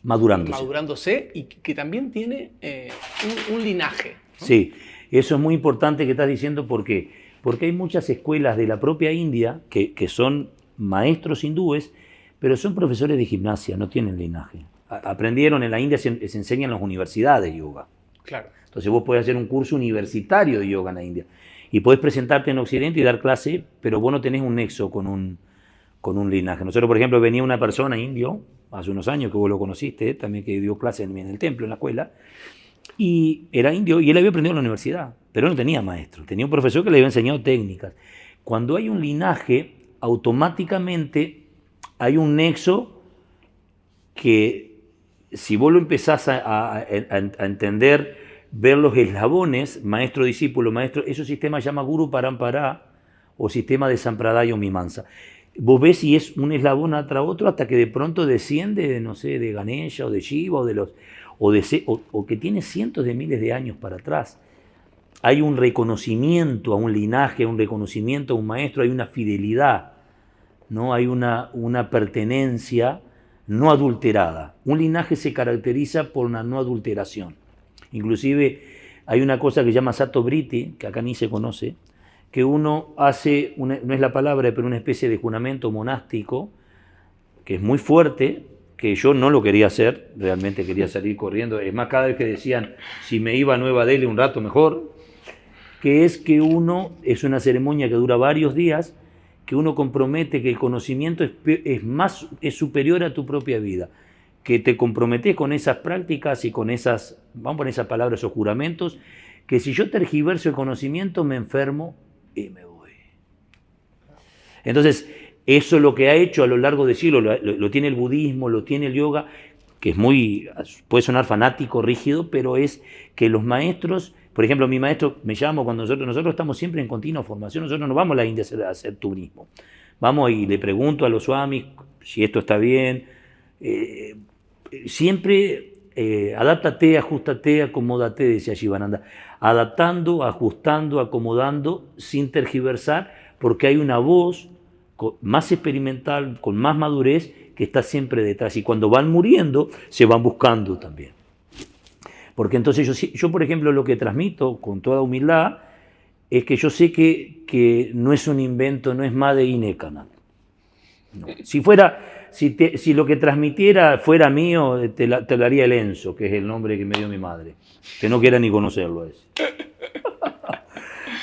madurándose y que también tiene un linaje, ¿no? Sí, eso es muy importante que estás diciendo, porque hay muchas escuelas de la propia India que son maestros hindúes, pero son profesores de gimnasia, no tienen linaje. Aprendieron, en la India se enseña en las universidades yoga. Claro. Entonces vos podés hacer un curso universitario de yoga en la India y podés presentarte en Occidente y dar clase, pero vos no tenés un nexo con un linaje. Nosotros, por ejemplo, venía una persona indio, hace unos años que vos lo conociste, también que dio clase en el templo, en la escuela, y era indio y él había aprendido en la universidad, pero no tenía maestro, tenía un profesor que le había enseñado técnicas. Cuando hay un linaje, automáticamente hay un nexo que, si vos lo empezás a entender ver los eslabones, maestro-discípulo, maestro, esos sistemas se llama Guru Parampara o sistema de Sampradaya o Mimamsa. Vos ves si es un eslabón tras otro hasta que de pronto desciende, no sé, de Ganesha o de Shiva o que tiene cientos de miles de años para atrás. Hay un reconocimiento a un linaje, un reconocimiento a un maestro, hay una fidelidad, ¿no? Hay una pertenencia no adulterada. Un linaje se caracteriza por una no adulteración. Inclusive hay una cosa que se llama Sato Briti, que acá ni se conoce, que uno hace, no es la palabra, pero una especie de juramento monástico, que es muy fuerte, que yo no lo quería hacer, realmente quería salir corriendo. Es más, cada vez que decían, si me iba a Nueva Delhi un rato mejor, que es que es una ceremonia que dura varios días, que uno compromete que el conocimiento es superior a tu propia vida, que te comprometes con esas prácticas y con esas, vamos a poner esas palabras, esos juramentos, que si yo tergiverso el conocimiento me enfermo y me voy. Entonces, eso es lo que ha hecho a lo largo de siglos, lo tiene el budismo, lo tiene el yoga, que es puede sonar fanático, rígido, pero es que los maestros, por ejemplo, mi maestro me llama cuando nosotros estamos siempre en continua formación, nosotros no vamos a la India a hacer turismo, vamos y le pregunto a los swamis si esto está bien, siempre adáptate, ajustate, acomódate, decía Shivananda, adaptando, ajustando, acomodando, sin tergiversar, porque hay una voz más experimental, con más madurez, que está siempre detrás. Y cuando van muriendo, se van buscando también. Porque entonces yo, por ejemplo, lo que transmito con toda humildad es que yo sé que no es un invento, no es Made in Ekanath. No. Si lo que transmitiera fuera mío, te lo haría el Enzo, que es el nombre que me dio mi madre, que no quiera ni conocerlo a ese.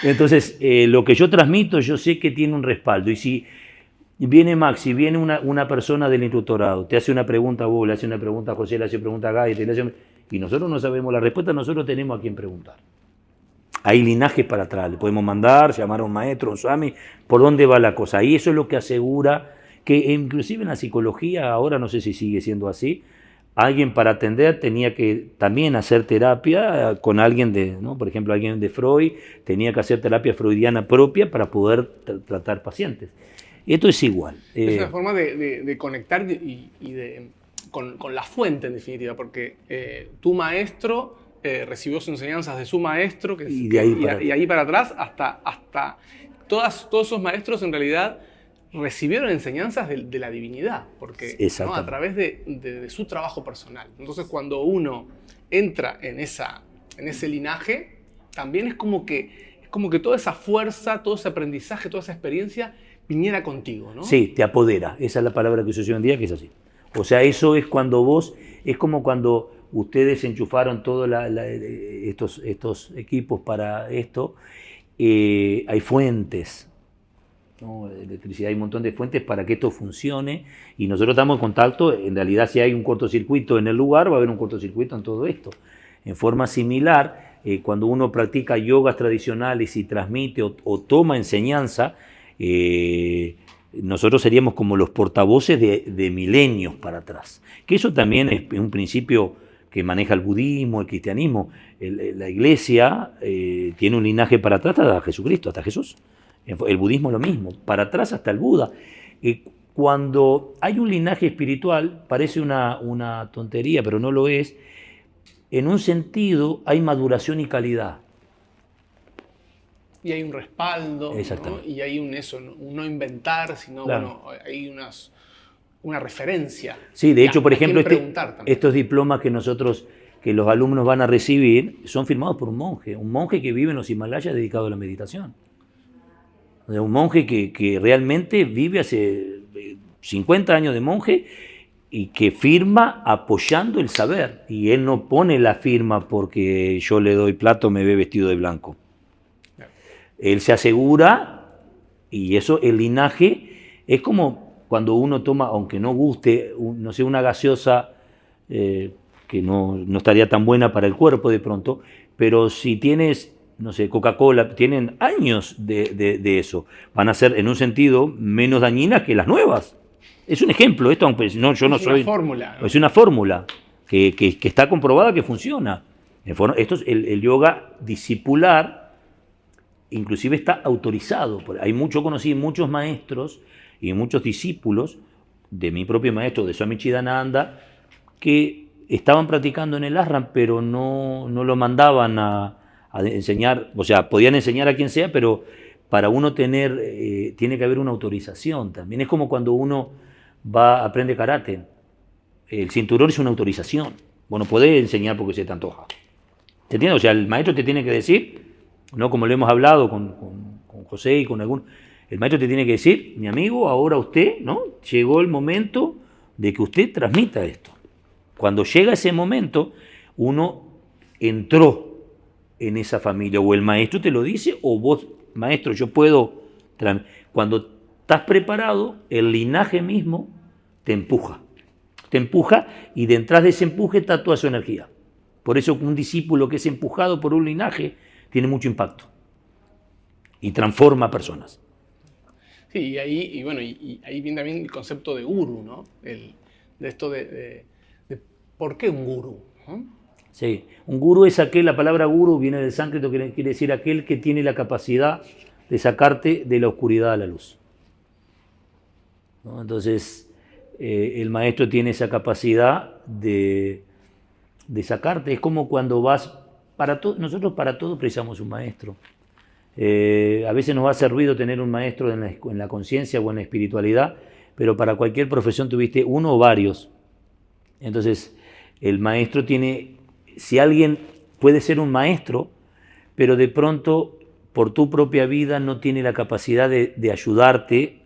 Entonces, lo que yo transmito, yo sé que tiene un respaldo. Y si viene Max, si viene una persona del instructorado, te hace una pregunta a vos, le hace una pregunta a José, le hace una pregunta a Gaby, y nosotros no sabemos la respuesta, nosotros tenemos a quien preguntar. Hay linajes para atrás, le podemos mandar, llamar a un maestro, un swami, por dónde va la cosa. Y eso es lo que asegura que inclusive en la psicología, ahora no sé si sigue siendo así, alguien para atender tenía que también hacer terapia con alguien ¿no? Por ejemplo, alguien de Freud tenía que hacer terapia freudiana propia para poder tratar pacientes. Esto es igual. Es una forma de conectar con la fuente, en definitiva, porque tu maestro recibió sus enseñanzas de su maestro, y ahí para atrás, hasta todos esos maestros en realidad recibieron enseñanzas de la divinidad, porque ¿no? A través de su trabajo personal. Entonces, cuando uno entra en ese linaje, también es como que toda esa fuerza, todo ese aprendizaje, toda esa experiencia viniera contigo, ¿no? Sí, te apodera. Esa es la palabra que se usa hoy en día, que es así. O sea, eso es cuando es como cuando ustedes enchufaron todos estos equipos para esto, hay fuentes, ¿no? Electricidad, hay un montón de fuentes para que esto funcione y nosotros estamos en contacto. En realidad, si hay un cortocircuito en el lugar, va a haber un cortocircuito en todo esto. En forma similar, cuando uno practica yogas tradicionales y transmite o toma enseñanza, nosotros seríamos como los portavoces de milenios para atrás. Que eso también es un principio que maneja el budismo, el cristianismo. La iglesia tiene un linaje para atrás hasta Jesucristo, hasta Jesús. El budismo lo mismo, para atrás hasta el Buda. Cuando hay un linaje espiritual, parece una tontería, pero no lo es. En un sentido hay maduración y calidad. Y hay un respaldo, ¿no? Y hay un no inventar, sino claro. Bueno, hay una referencia. Sí, de hecho, por ejemplo, estos diplomas que los alumnos van a recibir son firmados por un monje que vive en los Himalayas dedicado a la meditación. Un monje que realmente vive hace 50 años de monje y que firma apoyando el saber. Y él no pone la firma porque yo le doy plata o me ve vestido de blanco. Él se asegura, y eso, el linaje, es como cuando uno toma, aunque no guste, no sé, una gaseosa que no estaría tan buena para el cuerpo de pronto, pero si tienes, no sé, Coca-Cola, tienen años de eso, van a ser en un sentido menos dañinas que las nuevas. Es un ejemplo, esto, aunque yo no soy... Es una fórmula, ¿no? Es una fórmula que está comprobada que funciona. El yoga discipular inclusive está autorizado. Yo conocí muchos maestros y muchos discípulos de mi propio maestro, de Swami Chidananda, que estaban practicando en el ashram, pero no lo mandaban a enseñar, o sea, podían enseñar a quien sea, pero para uno tiene que haber una autorización también. Es como cuando uno aprende karate. El cinturón es una autorización. Bueno, podés enseñar porque se te antoja. ¿Te entiendes? O sea, el maestro te tiene que decir, no como lo hemos hablado con José y con algún... El maestro te tiene que decir, mi amigo, ahora usted, ¿no? Llegó el momento de que usted transmita esto. Cuando llega ese momento, uno entró en esa familia, o el maestro te lo dice, o vos, maestro, yo puedo... Cuando estás preparado, el linaje mismo te empuja y detrás de ese empuje está toda su energía. Por eso un discípulo que es empujado por un linaje tiene mucho impacto y transforma a personas. Sí, y ahí viene también el concepto de guru, ¿no? De esto de ¿por qué un guru? ¿No? Sí, un guru es la palabra guru viene del sánscrito, que quiere decir aquel que tiene la capacidad de sacarte de la oscuridad a la luz, ¿no? Entonces, el maestro tiene esa capacidad de sacarte. Es como cuando vas, nosotros para todo precisamos un maestro. A veces nos va a hacer ruido tener un maestro en la conciencia o en la espiritualidad, pero para cualquier profesión tuviste uno o varios. Entonces, el maestro si alguien puede ser un maestro, pero de pronto por tu propia vida no tiene la capacidad de ayudarte,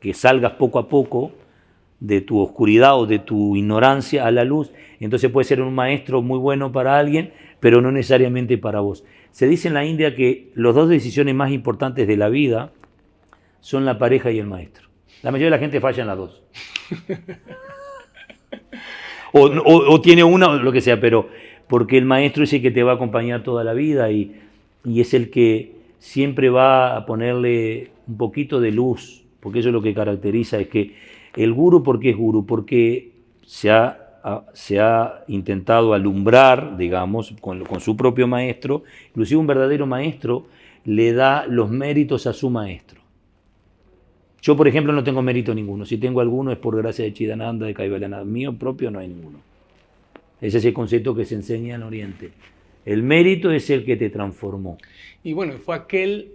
que salgas poco a poco de tu oscuridad o de tu ignorancia a la luz, entonces puede ser un maestro muy bueno para alguien, pero no necesariamente para vos. Se dice en la India que las dos decisiones más importantes de la vida son la pareja y el maestro. La mayoría de la gente falla en las dos. o tiene una o lo que sea, pero porque el maestro es el que te va a acompañar toda la vida y es el que siempre va a ponerle un poquito de luz, porque eso es lo que caracteriza, es que el gurú, ¿por qué es gurú? Porque se ha intentado alumbrar, digamos, con su propio maestro. Inclusive un verdadero maestro le da los méritos a su maestro. Yo, por ejemplo, no tengo mérito ninguno. Si tengo alguno es por gracia de Chidananda, de Kaivalyananda. Mío propio no hay ninguno. Ese es el concepto que se enseña en Oriente. El mérito es el que te transformó. Y bueno,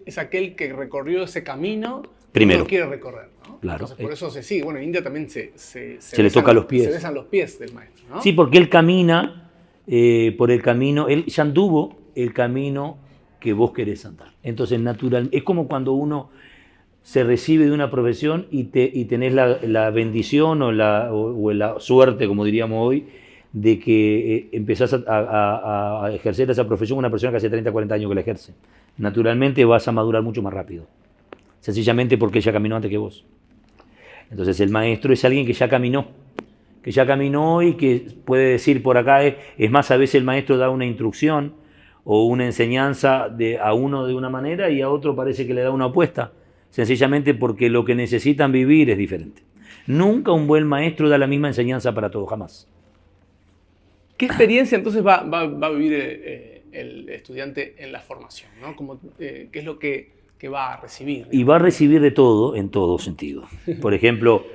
es aquel que recorrió ese camino primero. Que uno quiere recorrer, ¿no? Claro. Entonces, por eso se sigue. Bueno, en India también se le toca los pies. Se besan los pies del maestro, ¿no? Sí, porque él camina por el camino, él ya anduvo el camino que vos querés andar. Entonces, natural, es como cuando uno se recibe de una profesión y tenés la bendición o la suerte, como diríamos hoy, de que empezás a ejercer esa profesión una persona que hace 30, 40 años que la ejerce. Naturalmente vas a madurar mucho más rápido, sencillamente porque ella caminó antes que vos. Entonces el maestro es alguien que ya caminó y que puede decir por acá, es más, a veces el maestro da una instrucción o una enseñanza a uno de una manera y a otro parece que le da una opuesta, sencillamente porque lo que necesitan vivir es diferente. Nunca un buen maestro da la misma enseñanza para todos, jamás. ¿Qué experiencia entonces va a vivir el estudiante en la formación, ¿no? ¿Qué es lo que va a recibir? Y va a recibir de todo, en todo sentido. Por ejemplo,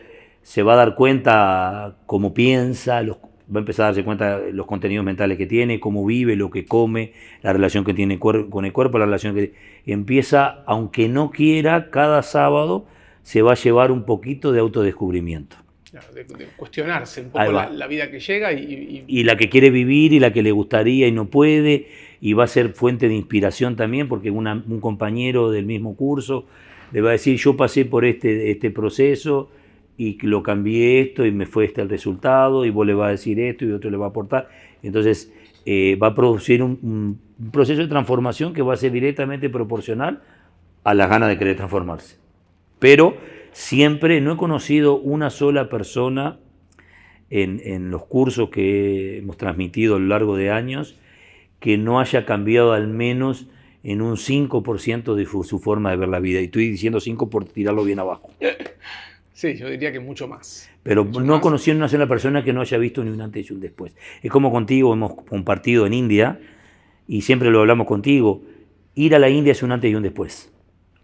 se va a dar cuenta cómo piensa, va a empezar a darse cuenta de los contenidos mentales que tiene, cómo vive, lo que come, la relación que tiene con el cuerpo, la relación que empieza, aunque no quiera, cada sábado se va a llevar un poquito de autodescubrimiento. Claro, de cuestionarse un poco la vida que llega y la que quiere vivir y la que le gustaría y no puede, y va a ser fuente de inspiración también, porque un compañero del mismo curso le va a decir, yo pasé por este proceso y lo cambié esto y me fue el resultado, y vos le vas a decir esto y otro le va a aportar. Entonces va a producir un proceso de transformación que va a ser directamente proporcional a las ganas de querer transformarse. Pero siempre no he conocido una sola persona en los cursos que hemos transmitido a lo largo de años que no haya cambiado al menos en un 5% de su forma de ver la vida. Y estoy diciendo 5 por tirarlo bien abajo. Sí, yo diría que mucho más. Pero Mucho no más. conocí a una sola persona que no haya visto ni un antes y un después. Es como contigo, hemos compartido en India, y siempre lo hablamos contigo, ir a la India es un antes y un después.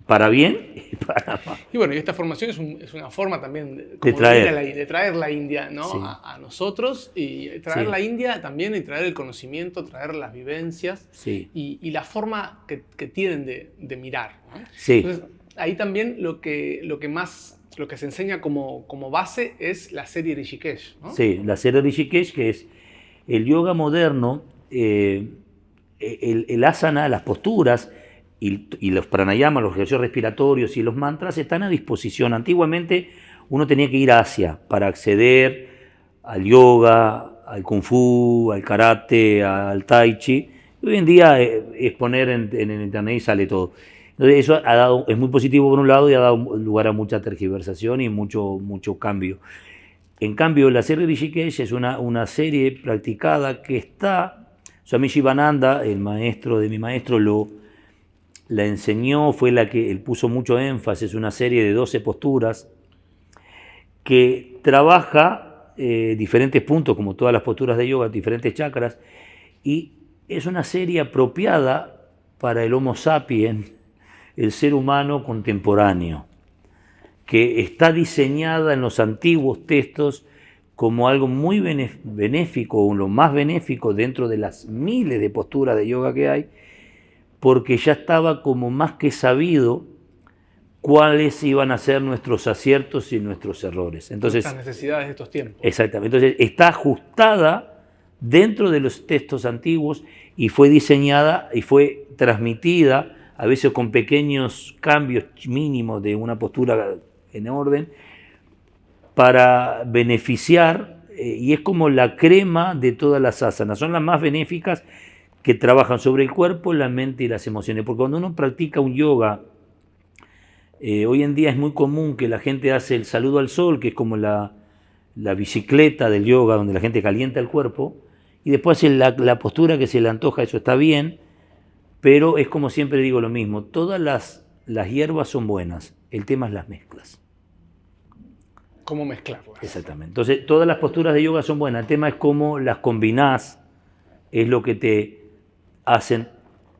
Para bien y para mal. Y bueno, y esta formación es una forma también De como traer. ir a de traer la India, ¿no? Sí. A nosotros y traer Sí. la India también y traer el conocimiento, traer las vivencias Sí. y la forma que tienen de mirar, ¿no? Sí. Entonces, ahí también lo que se enseña como base es la serie Rishikesh, ¿no? Sí, la serie Rishikesh, que es el yoga moderno, el asana, las posturas y los pranayamas, los ejercicios respiratorios y los mantras están a disposición. Antiguamente uno tenía que ir a Asia para acceder al yoga, al kung fu, al karate, al tai chi. Hoy en día es poner en el internet y sale todo. Entonces eso es muy positivo por un lado y ha dado lugar a mucha tergiversación y mucho cambio. En cambio, la serie Rishikesh es una serie practicada que está, Swami Shivananda, el maestro de mi maestro, la enseñó, fue la que él puso mucho énfasis, es una serie de 12 posturas que trabaja diferentes puntos, como todas las posturas de yoga, diferentes chakras, y es una serie apropiada para el Homo sapiens, el ser humano contemporáneo, que está diseñada en los antiguos textos como algo muy benéfico, o lo más benéfico dentro de las miles de posturas de yoga que hay, porque ya estaba como más que sabido cuáles iban a ser nuestros aciertos y nuestros errores. Entonces, las necesidades de estos tiempos. Exactamente. Entonces, está ajustada dentro de los textos antiguos y fue diseñada y fue transmitida, a veces con pequeños cambios mínimos de una postura en orden, para beneficiar, y es como la crema de todas las asanas, son las más benéficas que trabajan sobre el cuerpo, la mente y las emociones, porque cuando uno practica un yoga, hoy en día es muy común que la gente hace el saludo al sol, que es como la bicicleta del yoga, donde la gente calienta el cuerpo, y después hace la postura que se le antoja, eso está bien, pero es como siempre digo lo mismo, todas las hierbas son buenas, el tema es las mezclas. ¿Cómo mezclarlas? Exactamente. Entonces, todas las posturas de yoga son buenas. El tema es cómo las combinás, es lo que te hacen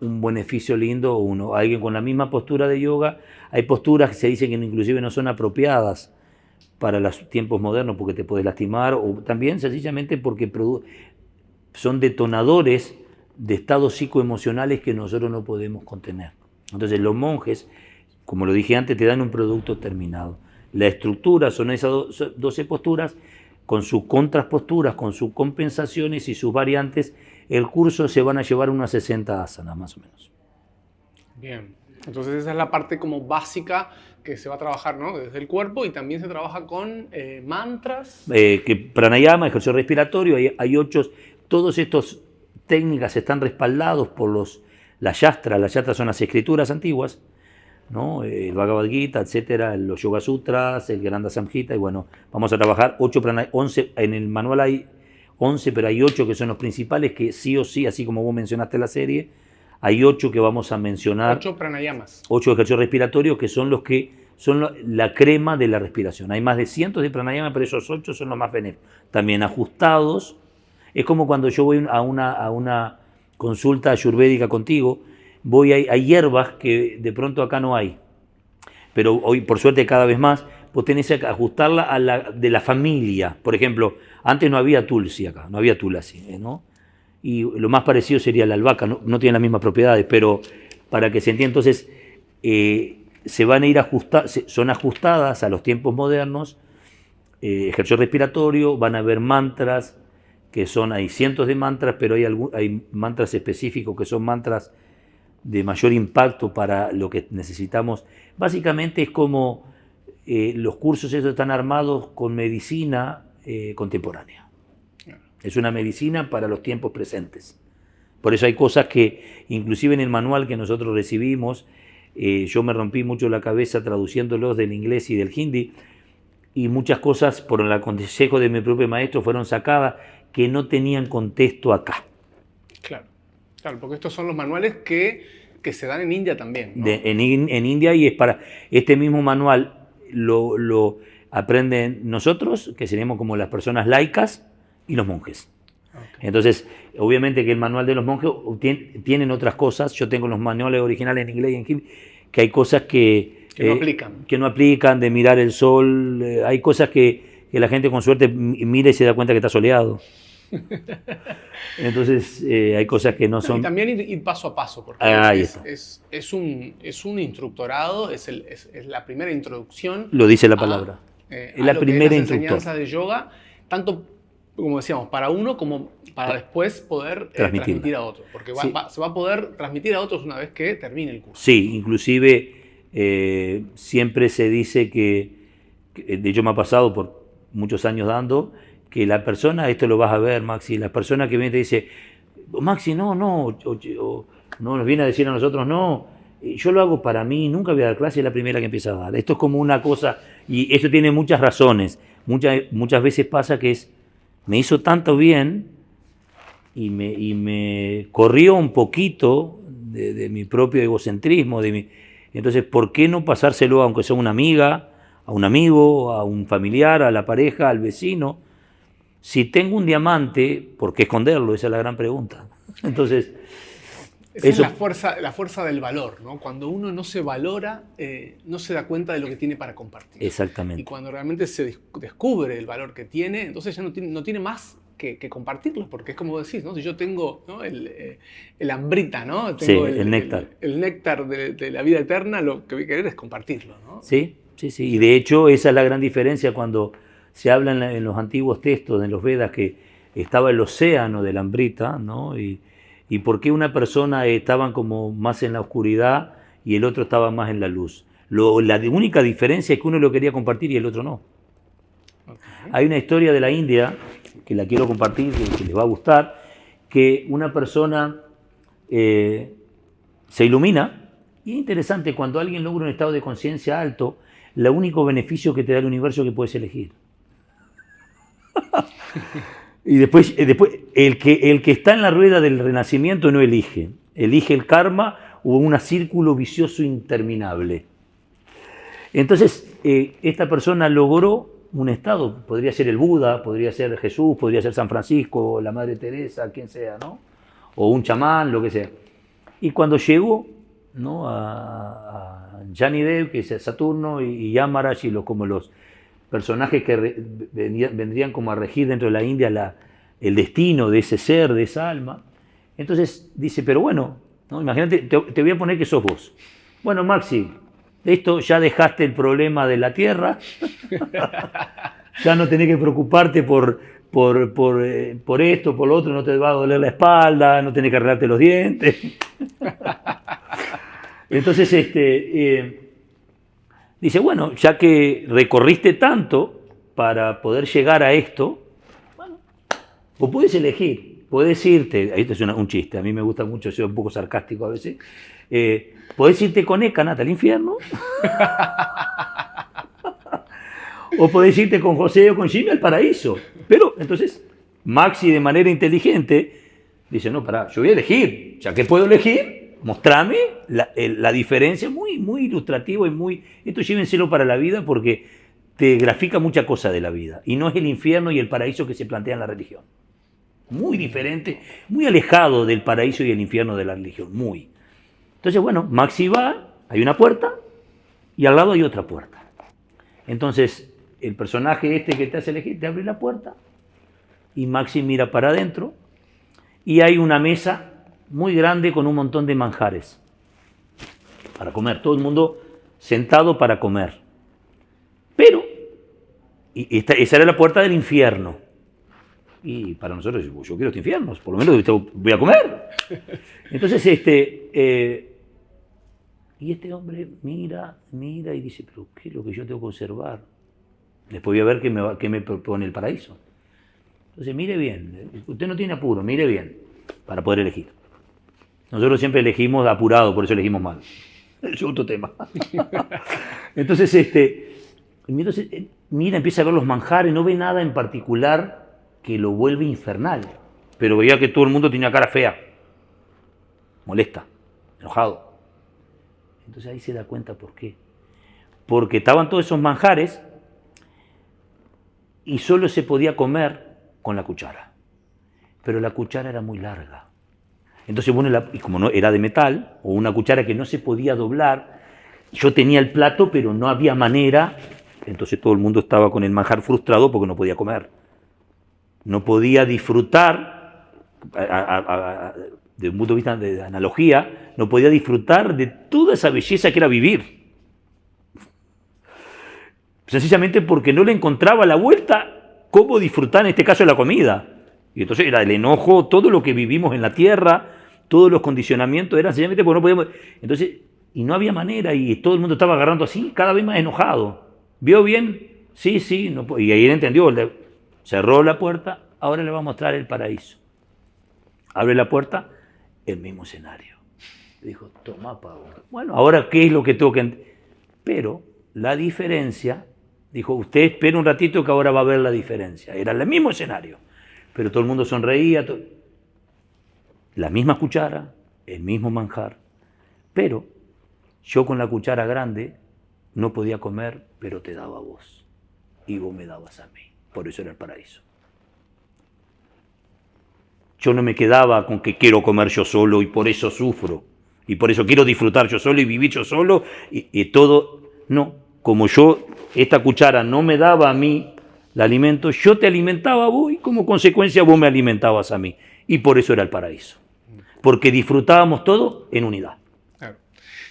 un beneficio lindo o alguien con la misma postura de yoga. Hay posturas que se dicen que inclusive no son apropiadas para los tiempos modernos porque te puedes lastimar, o también sencillamente porque son detonadores de estados psicoemocionales que nosotros no podemos contener. Entonces, los monjes, como lo dije antes, te dan un producto terminado. La estructura son esas 12 posturas, con sus contraposturas, con sus compensaciones y sus variantes. El curso se van a llevar unas 60 asanas, más o menos. Bien, entonces esa es la parte como básica que se va a trabajar, ¿no? Desde el cuerpo, y también se trabaja con mantras. Que pranayama, ejercicio respiratorio, hay 8, todas estas técnicas están respaldados por las yastras son las escrituras antiguas, ¿no? El Bhagavad Gita, etcétera, los Yoga Sutras, el Granda Samhita, y bueno, vamos a trabajar 11, en el manual hay 11, pero hay 8 que son los principales, que sí o sí, así como vos mencionaste la serie, hay 8 que vamos a mencionar. 8 pranayamas. 8 ejercicios respiratorios que son los que son la crema de la respiración. Hay más de cientos de pranayamas, pero esos 8 son los más benéficos. También ajustados. Es como cuando yo voy a una consulta ayurvédica contigo, hay hierbas que de pronto acá no hay, pero hoy por suerte cada vez más vos tenés que ajustarla a la de la familia. Por ejemplo, antes no había tulsi acá, no había tulasi, ¿no? Y lo más parecido sería la albahaca, no tienen las mismas propiedades, pero para que se entienda, entonces se van a ir son ajustadas a los tiempos modernos, ejercicio respiratorio, van a haber mantras, hay cientos de mantras, pero hay mantras específicos que son mantras de mayor impacto para lo que necesitamos. Básicamente es como los cursos esos están armados con medicina contemporánea. Es una medicina para los tiempos presentes. Por eso hay cosas que, inclusive en el manual que nosotros recibimos, yo me rompí mucho la cabeza traduciéndolos del inglés y del hindi, y muchas cosas, por el consejo de mi propio maestro, fueron sacadas que no tenían contexto acá. Claro, porque estos son los manuales que se dan en India también, ¿no? En India, y es para este mismo manual, aprenden nosotros, que seríamos como las personas laicas, y los monjes. Okay. Entonces, obviamente que el manual de los monjes tienen otras cosas. Yo tengo los manuales originales en inglés y en hindi, que hay cosas que no aplican, de mirar el sol. Hay cosas que la gente con suerte mira y se da cuenta que está soleado. Entonces, hay cosas que no son... Y también ir paso a paso, porque es un instructorado, es la primera introducción. Lo dice la palabra. Es la primera enseñanza de yoga, tanto, como decíamos, para uno como para después poder transmitir a otros. Porque se va a poder transmitir a otros una vez que termine el curso. Sí, inclusive siempre se dice que, de hecho me ha pasado por muchos años dando, que la persona, esto lo vas a ver, Maxi, la persona que viene y te dice, Maxi, no, nos viene a decir a nosotros, no, yo lo hago para mí, nunca voy a dar clase, es la primera que empieza a dar. Esto es como una cosa, y esto tiene muchas razones. Muchas veces pasa que me hizo tanto bien y me corrió un poquito de mi propio egocentrismo. Entonces, ¿por qué no pasárselo, aunque sea una amiga, a un amigo, a un familiar, a la pareja, al vecino? Si tengo un diamante, ¿por qué esconderlo? Esa es la gran pregunta. Entonces, esa es la fuerza del valor, ¿no? Cuando uno no se valora, no se da cuenta de lo que tiene para compartir. Exactamente. Y cuando realmente se descubre el valor que tiene, entonces ya no tiene más que compartirlo, porque es como decís, ¿no? Si yo tengo, ¿no? el hambrita, ¿no? Tengo el néctar. El néctar de la vida eterna, lo que voy a querer es compartirlo, ¿no? Sí. Y de hecho esa es la gran diferencia cuando se habla en los antiguos textos, en los Vedas, que estaba el océano del Amrita, ¿no? Y por qué una persona estaba como más en la oscuridad y el otro estaba más en la luz. La única diferencia es que uno lo quería compartir y el otro no. Okay. Hay una historia de la India, que la quiero compartir, que les va a gustar, que una persona se ilumina, y es interesante, cuando alguien logra un estado de conciencia alto, el único beneficio que te da el universo es que puedes elegir. Y después el que está en la rueda del renacimiento no elige el karma o un círculo vicioso interminable. Entonces, esta persona logró un estado, podría ser el Buda, podría ser Jesús, podría ser San Francisco, la Madre Teresa, quien sea, ¿no? O un chamán, lo que sea. Y cuando llegó, ¿no? a Shanidev, que es Saturno, y Yamaraj, como los personajes que vendrían como a regir dentro de la India el destino de ese ser, de esa alma. Entonces dice, pero bueno, ¿no? Imagínate, te voy a poner que sos vos. Bueno, Maxi, esto ya dejaste el problema de la tierra, ya no tenés que preocuparte por esto, por lo otro, no te va a doler la espalda, no tenés que arreglarte los dientes. Entonces, dice, bueno, ya que recorriste tanto para poder llegar a esto, bueno, vos podés elegir, podés irte, esto es un chiste, a mí me gusta mucho, soy un poco sarcástico a veces, podés irte con Ekanat al infierno, o podés irte con José o con Jimmy al paraíso. Pero entonces Maxi, de manera inteligente, dice, no, pará, yo voy a elegir, ya que puedo elegir, mostrame la diferencia, muy, muy ilustrativo y muy... Esto llévenselo para la vida porque te grafica mucha cosa de la vida. Y no es el infierno y el paraíso que se plantea en la religión. Muy diferente, muy alejado del paraíso y el infierno de la religión, muy. Entonces, bueno, Maxi va, hay una puerta y al lado hay otra puerta. Entonces, el personaje que te hace elegir te abre la puerta y Maxi mira para adentro y hay una mesa muy grande con un montón de manjares para comer, todo el mundo sentado para comer. Pero, esa era la puerta del infierno. Y para nosotros, yo quiero este infierno, por lo menos voy a comer. Entonces, y este hombre mira y dice, pero ¿qué es lo que yo tengo que observar? Después voy a ver qué me propone el paraíso. Entonces, mire bien, usted no tiene apuro, mire bien, para poder elegir. Nosotros siempre elegimos apurado, por eso elegimos mal. Es otro tema. Entonces, mira, empieza a ver los manjares, no ve nada en particular que lo vuelve infernal. Pero veía que todo el mundo tenía cara fea, molesta, enojado. Entonces ahí se da cuenta por qué. Porque estaban todos esos manjares y solo se podía comer con la cuchara. Pero la cuchara era muy larga. Entonces, bueno, y como no era de metal, o una cuchara que no se podía doblar, yo tenía el plato, pero no había manera. Entonces todo el mundo estaba con el manjar frustrado porque no podía comer. No podía disfrutar, desde un punto de vista de analogía, no podía disfrutar de toda esa belleza que era vivir. Sencillamente porque no le encontraba la vuelta cómo disfrutar, en este caso, la comida. Y entonces era el enojo, todo lo que vivimos en la tierra, todos los condicionamientos, eran sencillamente porque no podíamos. Entonces, y no había manera, y todo el mundo estaba agarrando así, cada vez más enojado. ¿Vio bien? Sí, sí. No, y ahí él entendió, cerró la puerta, ahora le va a mostrar el paraíso. Abre la puerta, el mismo escenario. Dijo, toma, Pablo. Bueno, ahora, ¿qué es lo que tengo que...? Pero la diferencia, dijo, usted espera un ratito que ahora va a ver la diferencia. Era el mismo escenario, pero todo el mundo sonreía. La misma cuchara, el mismo manjar, pero yo con la cuchara grande no podía comer, pero te daba a vos, y vos me dabas a mí. Por eso era el paraíso. Yo no me quedaba con que quiero comer yo solo y por eso sufro, y por eso quiero disfrutar yo solo y vivir yo solo, y todo. No, como esta cuchara no me daba a mí el alimento, yo te alimentaba a vos y como consecuencia vos me alimentabas a mí. Y por eso era el paraíso. Porque disfrutábamos todo en unidad. Claro.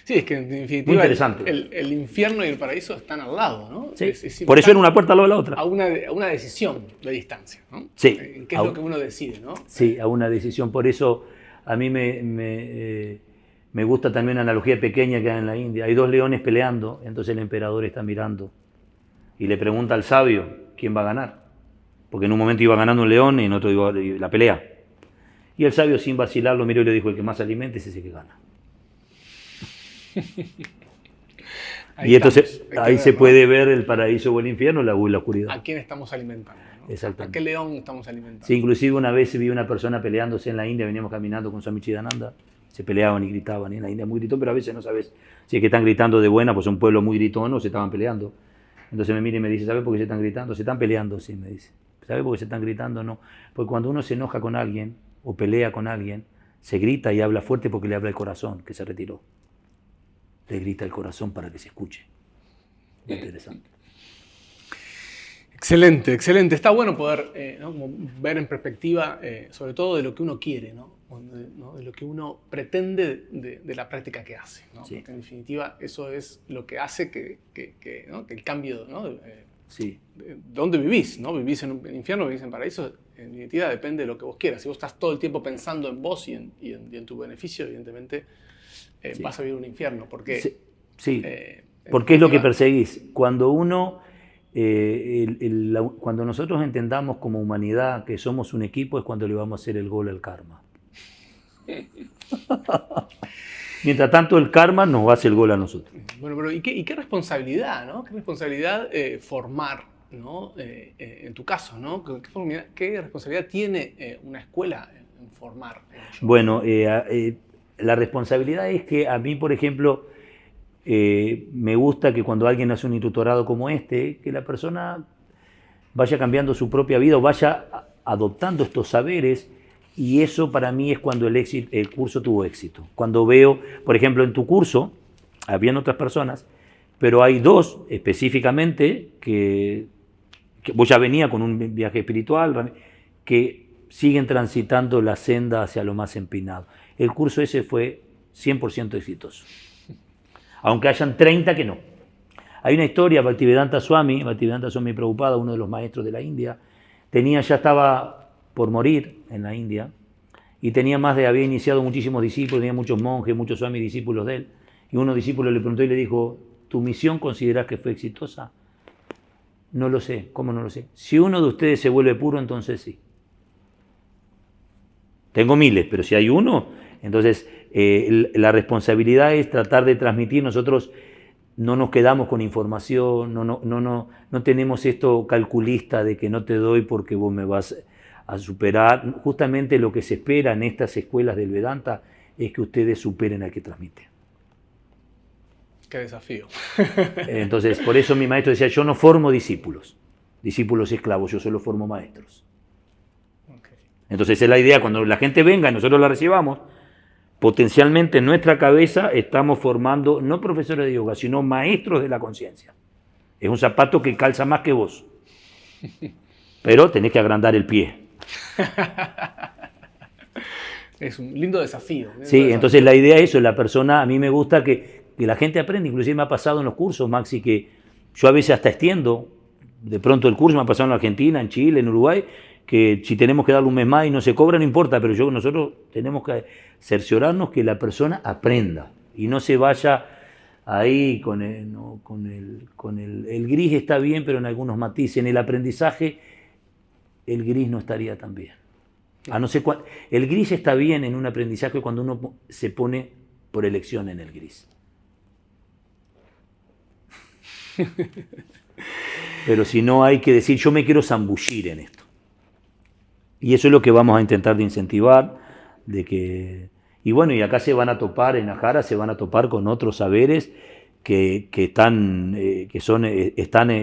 Sí, es que en definitiva interesante. El infierno y el paraíso están al lado, ¿no? Sí. Por eso era una puerta al lado de la otra. A una decisión de distancia, ¿no? Sí. ¿Qué es lo que uno decide, no? Sí, a una decisión. Por eso a mí me gusta también una analogía pequeña que hay en la India. Hay dos leones peleando, entonces el emperador está mirando y le pregunta al sabio quién va a ganar. Porque en un momento iba ganando un león y en otro iba la pelea. Y el sabio, sin vacilar, lo miró y le dijo, el que más alimente es ese que gana. Y entonces ahí se puede ver el paraíso o el infierno, la luz y la oscuridad. ¿A quién estamos alimentando? ¿No? Exactamente. ¿A qué león estamos alimentando? Sí, inclusive una vez vi una persona peleándose en la India, veníamos caminando con Swami Chidananda, se peleaban y gritaban, y en la India muy gritón, pero a veces no sabes si es que están gritando de buena, pues es un pueblo muy gritón, o se estaban peleando. Entonces me mira y me dice, ¿sabes por qué se están gritando? Se están peleando, sí, me dice. ¿Sabes por qué se están gritando? No. Porque cuando uno se enoja con alguien o pelea con alguien, se grita y habla fuerte porque le habla el corazón, que se retiró. Le grita el corazón para que se escuche. Muy interesante. Excelente, excelente. Está bueno poder ¿no? Como ver en perspectiva, sobre todo de lo que uno quiere, ¿no? De lo que uno pretende de la práctica que hace, ¿no? Sí. Porque en definitiva eso es lo que hace ¿no? que el cambio, ¿no? Sí. De dónde vivís, ¿no? ¿Vivís en un infierno, vivís en paraíso? En definitiva depende de lo que vos quieras. Si vos estás todo el tiempo pensando en vos y en tu beneficio, evidentemente Sí. vas a vivir un infierno. Porque, sí. Porque es lo que perseguís. Cuando cuando nosotros entendamos como humanidad que somos un equipo, es cuando le vamos a hacer el gol al karma. Mientras tanto, el karma nos va a hacer el gol a nosotros. Bueno, pero ¿y qué responsabilidad, ¿no? ¿Qué responsabilidad formar, ¿no? En tu caso, ¿no? ¿Qué responsabilidad tiene una escuela en formar? Bueno, la responsabilidad es que a mí, por ejemplo, me gusta que cuando alguien hace un instructorado como este, que la persona vaya cambiando su propia vida o vaya adoptando estos saberes, y eso para mí es cuando el curso tuvo éxito. Cuando veo, por ejemplo, en tu curso, habían otras personas, pero hay dos específicamente que vos ya venía con un viaje espiritual, que siguen transitando la senda hacia lo más empinado. El curso ese fue 100% exitoso. Aunque hayan 30 que no. Hay una historia, Bhaktivedanta Swami Prabhupada, uno de los maestros de la India, ya estaba por morir en la India, y había iniciado muchísimos discípulos, tenía muchos monjes, muchos Swami discípulos de él, y uno discípulo le preguntó y le dijo, ¿tu misión considerás que fue exitosa? No lo sé. ¿Cómo no lo sé? Si uno de ustedes se vuelve puro, entonces sí. Tengo miles, pero si hay uno, entonces la responsabilidad es tratar de transmitir. Nosotros no nos quedamos con información, no tenemos esto calculista de que no te doy porque vos me vas a superar. Justamente lo que se espera en estas escuelas del Vedanta es que ustedes superen al que transmite. Qué desafío. Entonces, por eso mi maestro decía, yo no formo discípulos, discípulos y esclavos, yo solo formo maestros. Okay. Entonces esa es la idea, cuando la gente venga y nosotros la recibamos, potencialmente en nuestra cabeza estamos formando no profesores de yoga, sino maestros de la conciencia. Es un zapato que calza más que vos, pero tenés que agrandar el pie. Es un lindo desafío. Sí, entonces la idea es eso, la persona, a mí me gusta que la gente aprenda, inclusive me ha pasado en los cursos, Maxi, que yo a veces hasta extiendo, de pronto el curso me ha pasado en Argentina, en Chile, en Uruguay, que si tenemos que darle un mes más y no se cobra, no importa, pero nosotros tenemos que cerciorarnos que la persona aprenda y no se vaya ahí con el gris está bien, pero en algunos matices. En el aprendizaje, el gris no estaría tan bien. El gris está bien en un aprendizaje cuando uno se pone por elección en el gris. Pero si no, hay que decir, yo me quiero zambullir en esto. Y eso es lo que vamos a intentar de incentivar, y bueno, y acá se van a topar, en Ajara se van a topar con otros saberes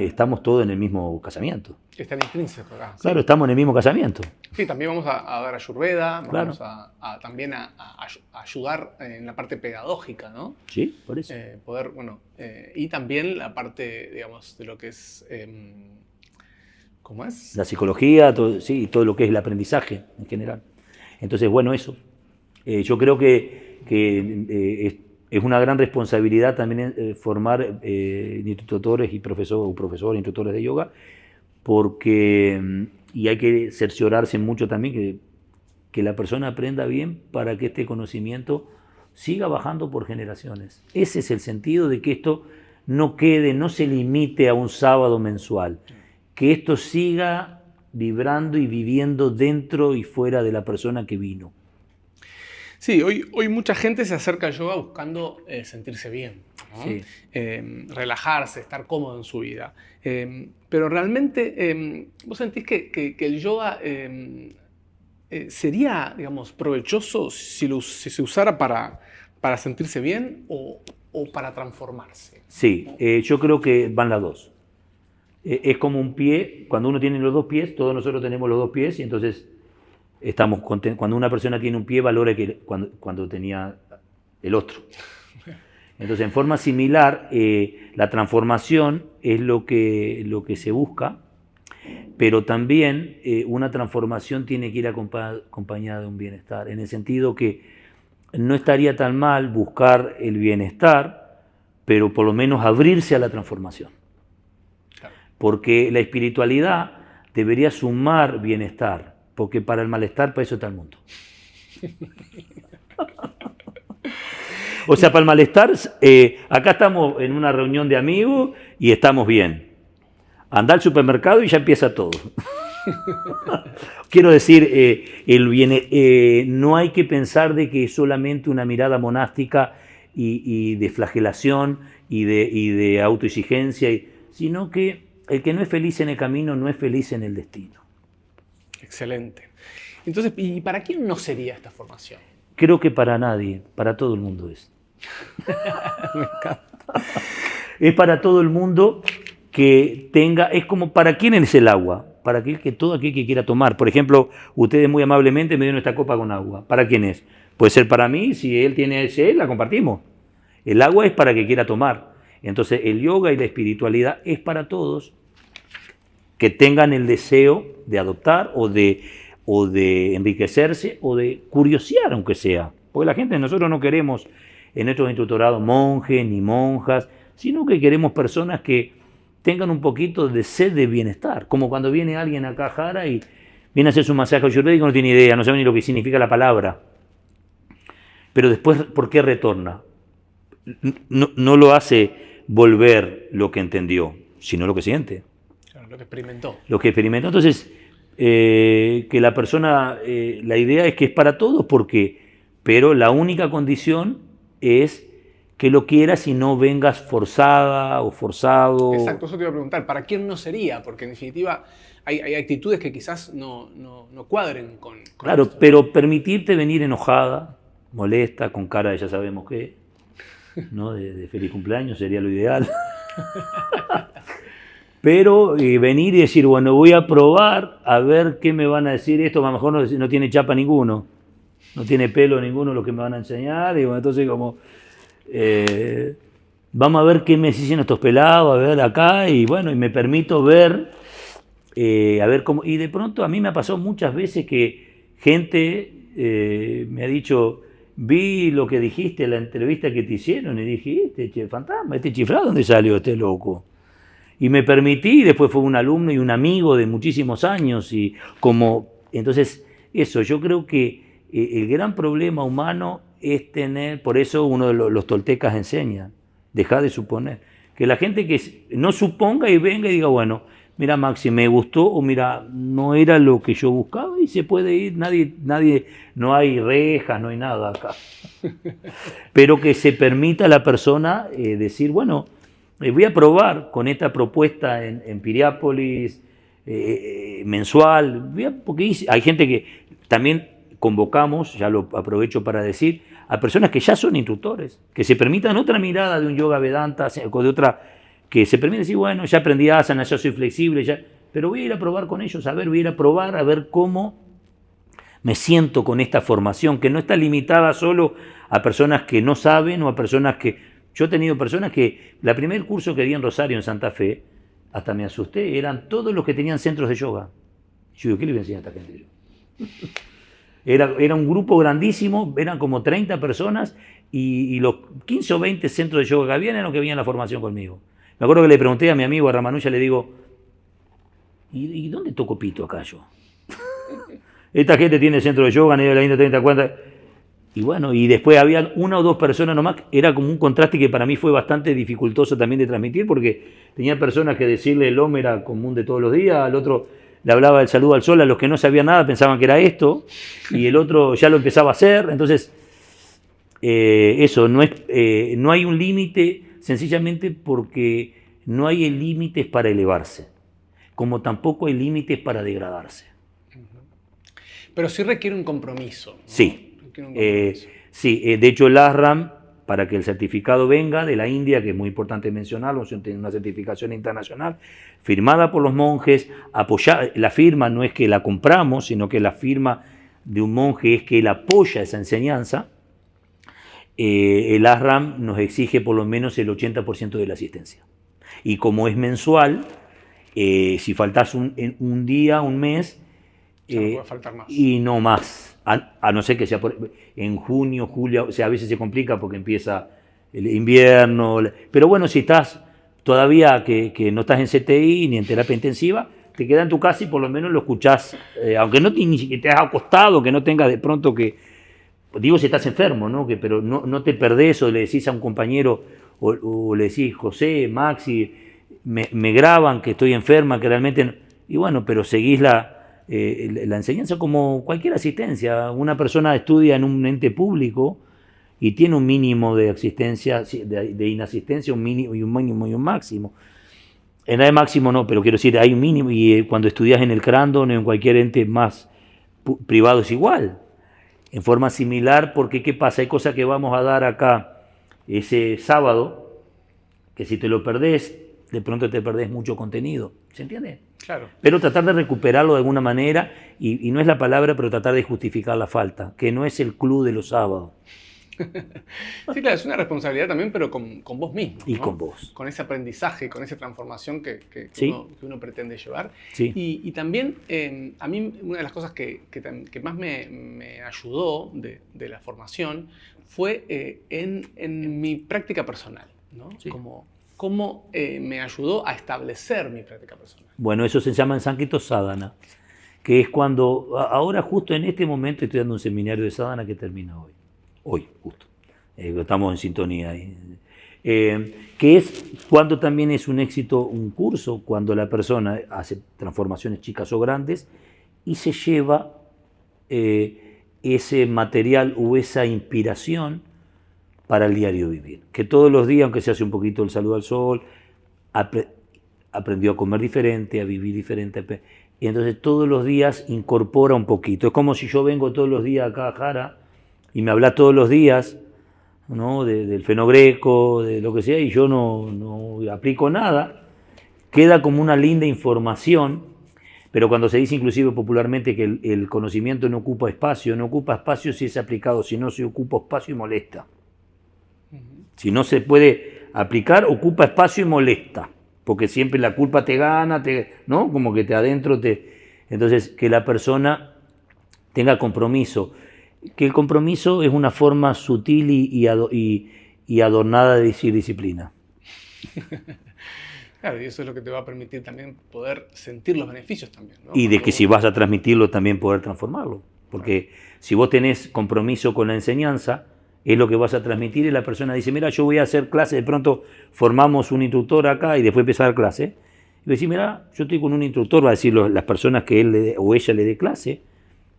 estamos todos en el mismo casamiento. Están intrínsecos acá. Claro, ¿sí? Estamos en el mismo casamiento. Sí, también vamos a dar Ayurveda, claro. Vamos también a ayudar en la parte pedagógica, ¿no? Sí, por eso. Y también la parte, digamos, de lo que es... ¿Cómo es? La psicología, todo lo que es el aprendizaje en general. Entonces, bueno, eso. Yo creo que es una gran responsabilidad también formar instructores y profesores, instructores de yoga, y hay que cerciorarse mucho también que la persona aprenda bien para que este conocimiento siga bajando por generaciones. Ese es el sentido de que esto no se limite a un sábado mensual, que esto siga vibrando y viviendo dentro y fuera de la persona que vino. Sí, hoy mucha gente se acerca al yoga buscando sentirse bien, ¿no? Sí. Relajarse, estar cómodo en su vida. Pero realmente, ¿vos sentís que el yoga sería, digamos, provechoso si se usara para sentirse bien o para transformarse? Sí, yo creo que van las dos. Es como un pie, cuando uno tiene los dos pies, todos nosotros tenemos los dos pies y entonces estamos contentos. Cuando una persona tiene un pie, valora que cuando tenía el otro. Entonces, en forma similar, la transformación es lo que se busca, pero también una transformación tiene que ir acompañada de un bienestar, en el sentido que no estaría tan mal buscar el bienestar, pero por lo menos abrirse a la transformación. Porque la espiritualidad debería sumar bienestar, porque para el malestar, para eso está el mundo. O sea, para el malestar, acá estamos en una reunión de amigos y estamos bien. Anda al supermercado y ya empieza todo. Quiero decir, no hay que pensar de que es solamente una mirada monástica y de flagelación y de autoexigencia, sino que el que no es feliz en el camino no es feliz en el destino. Excelente. Entonces, ¿y para quién no sería esta formación? Creo que para nadie, para todo el mundo es. Me encanta. Es para todo el mundo que tenga, es como para quién es el agua, para todo aquel que quiera tomar. Por ejemplo, ustedes muy amablemente me dieron esta copa con agua. ¿Para quién es? Puede ser para mí, si él tiene sed, la compartimos. El agua es para que quiera tomar. Entonces el yoga y la espiritualidad es para todos que tengan el deseo de adoptar o de enriquecerse o de curiosear, aunque sea. Porque la gente, nosotros no queremos en nuestros instructorados monjes ni monjas, sino que queremos personas que tengan un poquito de sed de bienestar. Como cuando viene alguien acá a Jara y viene a hacer su masaje ayurvédico, no tiene idea, no sabe ni lo que significa la palabra. Pero después, ¿por qué retorna? No lo hace volver lo que entendió, sino lo que siente. Lo que experimentó. Lo que experimentó. Entonces, que la persona, la idea es que es para todos, pero la única condición es que lo quieras y no vengas forzada o forzado. Exacto, eso te iba a preguntar, ¿para quién no sería? Porque en definitiva hay actitudes que quizás no cuadren con claro, esto. Pero permitirte venir enojada, molesta, con cara de ya sabemos qué, ¿no? De feliz cumpleaños sería lo ideal. Pero venir y decir, bueno, voy a probar a ver qué me van a decir esto, a lo mejor no tiene chapa ninguno, no tiene pelo ninguno lo que me van a enseñar, y bueno, entonces como, vamos a ver qué me dicen estos pelados, a ver acá, y bueno, y me permito ver, a ver cómo, y de pronto a mí me ha pasado muchas veces que gente me ha dicho, vi lo que dijiste en la entrevista que te hicieron, y dije, este fantasma, este chiflado, ¿dónde salió este loco? Y me permití, después fue un alumno y un amigo de muchísimos años, y como, entonces, eso, yo creo que el gran problema humano es tener, por eso uno de los toltecas enseña, dejar de suponer, que la gente que no suponga y venga y diga, bueno, mira Maxi, me gustó, o mira, no era lo que yo buscaba, y se puede ir, nadie, no hay rejas, no hay nada acá. Pero que se permita a la persona decir, bueno, voy a probar con esta propuesta en Piriápolis mensual, porque hay gente que también convocamos, ya lo aprovecho para decir, a personas que ya son instructores, que se permitan otra mirada de un yoga vedanta, o de otra, que se permite decir, bueno, ya aprendí asana, ya soy flexible, ya, pero voy a ir a probar con ellos, voy a ir a probar, a ver cómo me siento con esta formación, que no está limitada solo a personas que no saben o a personas que... Yo he tenido personas que, la primer curso que di en Rosario, en Santa Fe, hasta me asusté, eran todos los que tenían centros de yoga. Yo digo, ¿qué le voy a enseñar a esta gente yo? Era un grupo grandísimo, eran como 30 personas y los 15 o 20 centros de yoga que habían eran los que habían la formación conmigo. Me acuerdo que le pregunté a mi amigo a Ramanuja, le digo, ¿y dónde toco pito acá yo? Esta gente tiene centro de yoga, nivel de la India 30, 40... Y bueno, y después había una o dos personas nomás, era como un contraste que para mí fue bastante dificultoso también de transmitir, porque tenía personas que decirle el OM era común de todos los días, al otro le hablaba del saludo al sol, a los que no sabían nada pensaban que era esto, y el otro ya lo empezaba a hacer, entonces eso, no hay un límite sencillamente porque no hay límites para elevarse, como tampoco hay límites para degradarse. Pero sí requiere un compromiso, ¿no? Sí. Sí, de hecho el ASRAM, para que el certificado venga de la India, que es muy importante mencionarlo, tiene una certificación internacional, firmada por los monjes, la firma no es que la compramos, sino que la firma de un monje es que él apoya esa enseñanza. El ASRAM nos exige por lo menos el 80% de la asistencia. Y como es mensual, si faltas un día, un mes, ya no puede faltar más. Y no más. A no ser que sea en junio, julio, o sea, a veces se complica porque empieza el invierno. Pero bueno, si estás todavía que no estás en CTI ni en terapia intensiva, te quedas en tu casa y por lo menos lo escuchás, aunque no ni siquiera te has acostado, que no tengas de pronto que, digo si estás enfermo, ¿no? Pero no te perdés o le decís a un compañero o le decís, José, Maxi, me graban que estoy enferma, que realmente... Y bueno, pero seguís la enseñanza como cualquier asistencia. Una persona estudia en un ente público y tiene un mínimo de asistencia, de inasistencia, un mínimo y un máximo. En el máximo no, pero quiero decir, hay un mínimo, y cuando estudias en el Crandon o en cualquier ente más privado es igual. En forma similar, porque ¿qué pasa? Hay cosas que vamos a dar acá ese sábado, que si te lo perdés, de pronto te perdés mucho contenido. ¿Se entiende? Claro. Pero tratar de recuperarlo de alguna manera, y no es la palabra, pero tratar de justificar la falta, que no es el club de los sábados. Sí, claro, es una responsabilidad también, pero con vos mismo. Y ¿no? con vos. Con ese aprendizaje, con esa transformación que ¿Sí? uno pretende llevar. Sí. Y también, a mí, una de las cosas que más me ayudó de la formación fue en mi práctica personal, ¿no? Sí. Cómo me ayudó a establecer mi práctica personal. Bueno, eso se llama en sánscrito sadhana, que es cuando, ahora justo en este momento estoy dando un seminario de sadhana que termina hoy justo, estamos en sintonía ahí. Que es cuando también es un éxito un curso, cuando la persona hace transformaciones chicas o grandes y se lleva ese material o esa inspiración para el diario vivir. Que todos los días, aunque se hace un poquito el saludo al sol, aprendió a comer diferente, a vivir diferente. Y entonces todos los días incorpora un poquito. Es como si yo vengo todos los días acá a Jara y me habla todos los días, ¿no? del fenogreco, de lo que sea, y yo no aplico nada. queda como una linda información, pero cuando se dice inclusive popularmente que el conocimiento no ocupa espacio si es aplicado, si no se ocupa espacio y molesta. Si no se puede aplicar, ocupa espacio y molesta, porque siempre la culpa te gana, ¿no? Como que te adentro te... Entonces, que la persona tenga compromiso, que el compromiso es una forma sutil y adornada de decir disciplina. Claro, y eso es lo que te va a permitir también poder sentir los beneficios también, ¿no? Y de que si vas a transmitirlo también poder transformarlo, porque si vos tenés compromiso con la enseñanza, es lo que vas a transmitir y la persona dice, mira, yo voy a hacer clase, de pronto formamos un instructor acá y después empieza a dar clase. Y decís, mira, yo estoy con un instructor, va a decir las personas que él o ella le dé clase,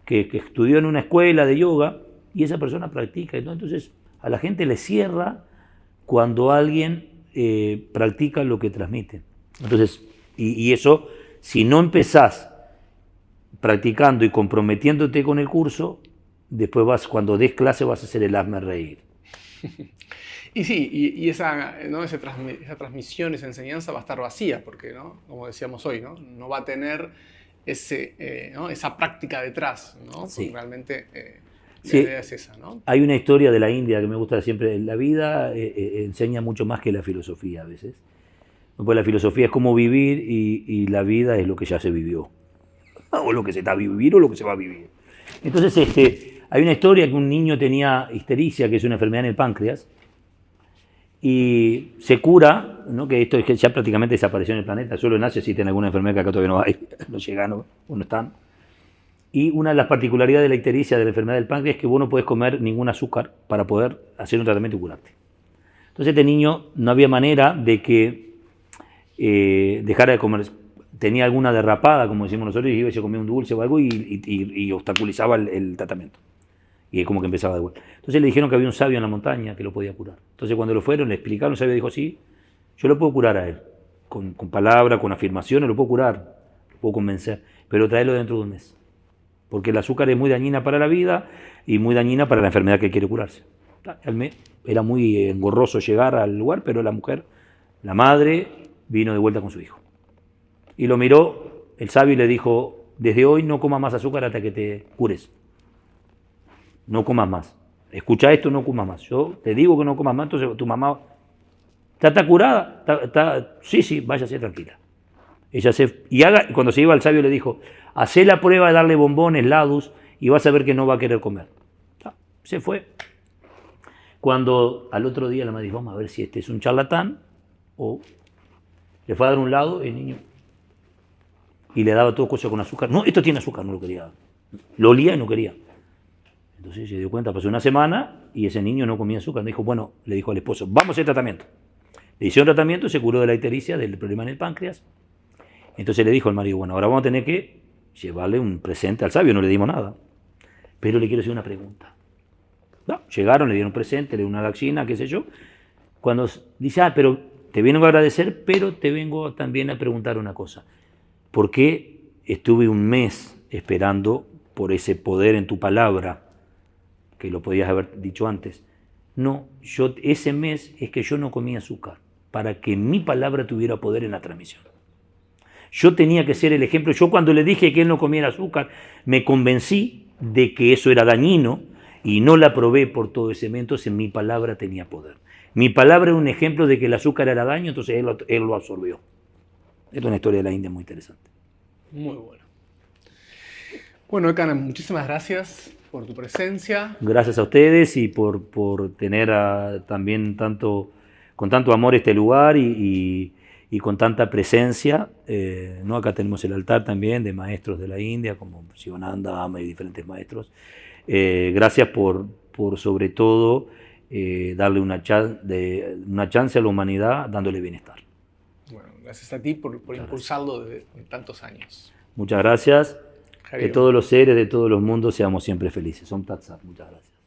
que estudió en una escuela de yoga y esa persona practica. Entonces a la gente le cierra cuando alguien practica lo que transmite. Entonces, y eso, si no empezás practicando y comprometiéndote con el curso, después cuando des clase vas a hacer el hazme reír. Y sí, y esa, ¿no? esa transmisión, esa enseñanza va a estar vacía, porque, ¿no? Como decíamos hoy, no va a tener ¿no? esa práctica detrás, ¿no? Sí. Realmente la Sí. idea es esa, ¿no? Hay una historia de la India que me gusta siempre. La vida enseña mucho más que la filosofía a veces. Pues la filosofía es cómo vivir y la vida es lo que ya se vivió. O lo que se está a vivir o lo que se va a vivir. Entonces, hay una historia que un niño tenía histericia, que es una enfermedad en el páncreas, y se cura, ¿no? Que esto ya prácticamente desapareció en el planeta, solo en Asia existe alguna enfermedad que acá todavía no hay, no llegan o no están. Y una de las particularidades de la ictericia, de la enfermedad del páncreas, es que vos no podés comer ningún azúcar para poder hacer un tratamiento y curarte. Entonces este niño no había manera de que dejara de comer. Tenía alguna derrapada, como decimos nosotros, y iba y se comía un dulce o algo y obstaculizaba el tratamiento. Y como que empezaba de vuelta. Entonces le dijeron que había un sabio en la montaña que lo podía curar. Entonces cuando lo fueron, le explicaron, el sabio dijo, sí, yo lo puedo curar a él. Con palabras, con afirmaciones, lo puedo curar, lo puedo convencer, pero tráelo dentro de un mes. Porque el azúcar es muy dañina para la vida y muy dañina para la enfermedad que quiere curarse. Era muy engorroso llegar al lugar, pero la mujer, la madre, vino de vuelta con su hijo. Y lo miró el sabio y le dijo, desde hoy no comas más azúcar hasta que te cures. No comas más. Escucha esto, no comas más. Yo te digo que no comas más, entonces tu mamá está curada, sí, váyase tranquila. Ella cuando se iba al sabio le dijo, hacé la prueba de darle bombones, ladus, y vas a ver que no va a querer comer. Se fue. Cuando al otro día la madre dijo, vamos a ver si este es un charlatán, o le fue a dar un lado el niño, y le daba todo cosas con azúcar. No, esto tiene azúcar, no lo quería. Lo olía y no quería. Entonces se dio cuenta, pasó una semana y ese niño no comía azúcar. Dijo, bueno, le dijo al esposo, vamos a hacer tratamiento. Le hicieron tratamiento, se curó de la ictericia, del problema en el páncreas. Entonces le dijo al marido, bueno, ahora vamos a tener que llevarle un presente al sabio, no le dimos nada. Pero le quiero hacer una pregunta. No, llegaron, le dieron un presente, le dieron una gallina, qué sé yo. Cuando dice, pero te vengo a agradecer, pero te vengo también a preguntar una cosa. ¿Por qué estuve un mes esperando por ese poder en tu palabra? Que lo podías haber dicho antes. No, ese mes es que yo no comía azúcar, para que mi palabra tuviera poder en la transmisión. Yo tenía que ser el ejemplo. Yo cuando le dije que él no comiera azúcar, me convencí de que eso era dañino y no la probé por todo ese mes, entonces mi palabra tenía poder. Mi palabra era un ejemplo de que el azúcar era daño, entonces él lo absorbió. Es una historia de la India muy interesante. Muy bueno. Bueno, Ekana, muchísimas gracias por tu presencia. Gracias a ustedes y por tener también con tanto amor este lugar y con tanta presencia. ¿No? Acá tenemos el altar también de maestros de la India, como Sivananda, Ama y diferentes maestros. Gracias por sobre todo darle una chance a la humanidad dándole bienestar. Bueno, gracias a ti por impulsarlo desde tantos años. Muchas gracias. Que todos los seres de todos los mundos seamos siempre felices. Om Tat Sat. Muchas gracias.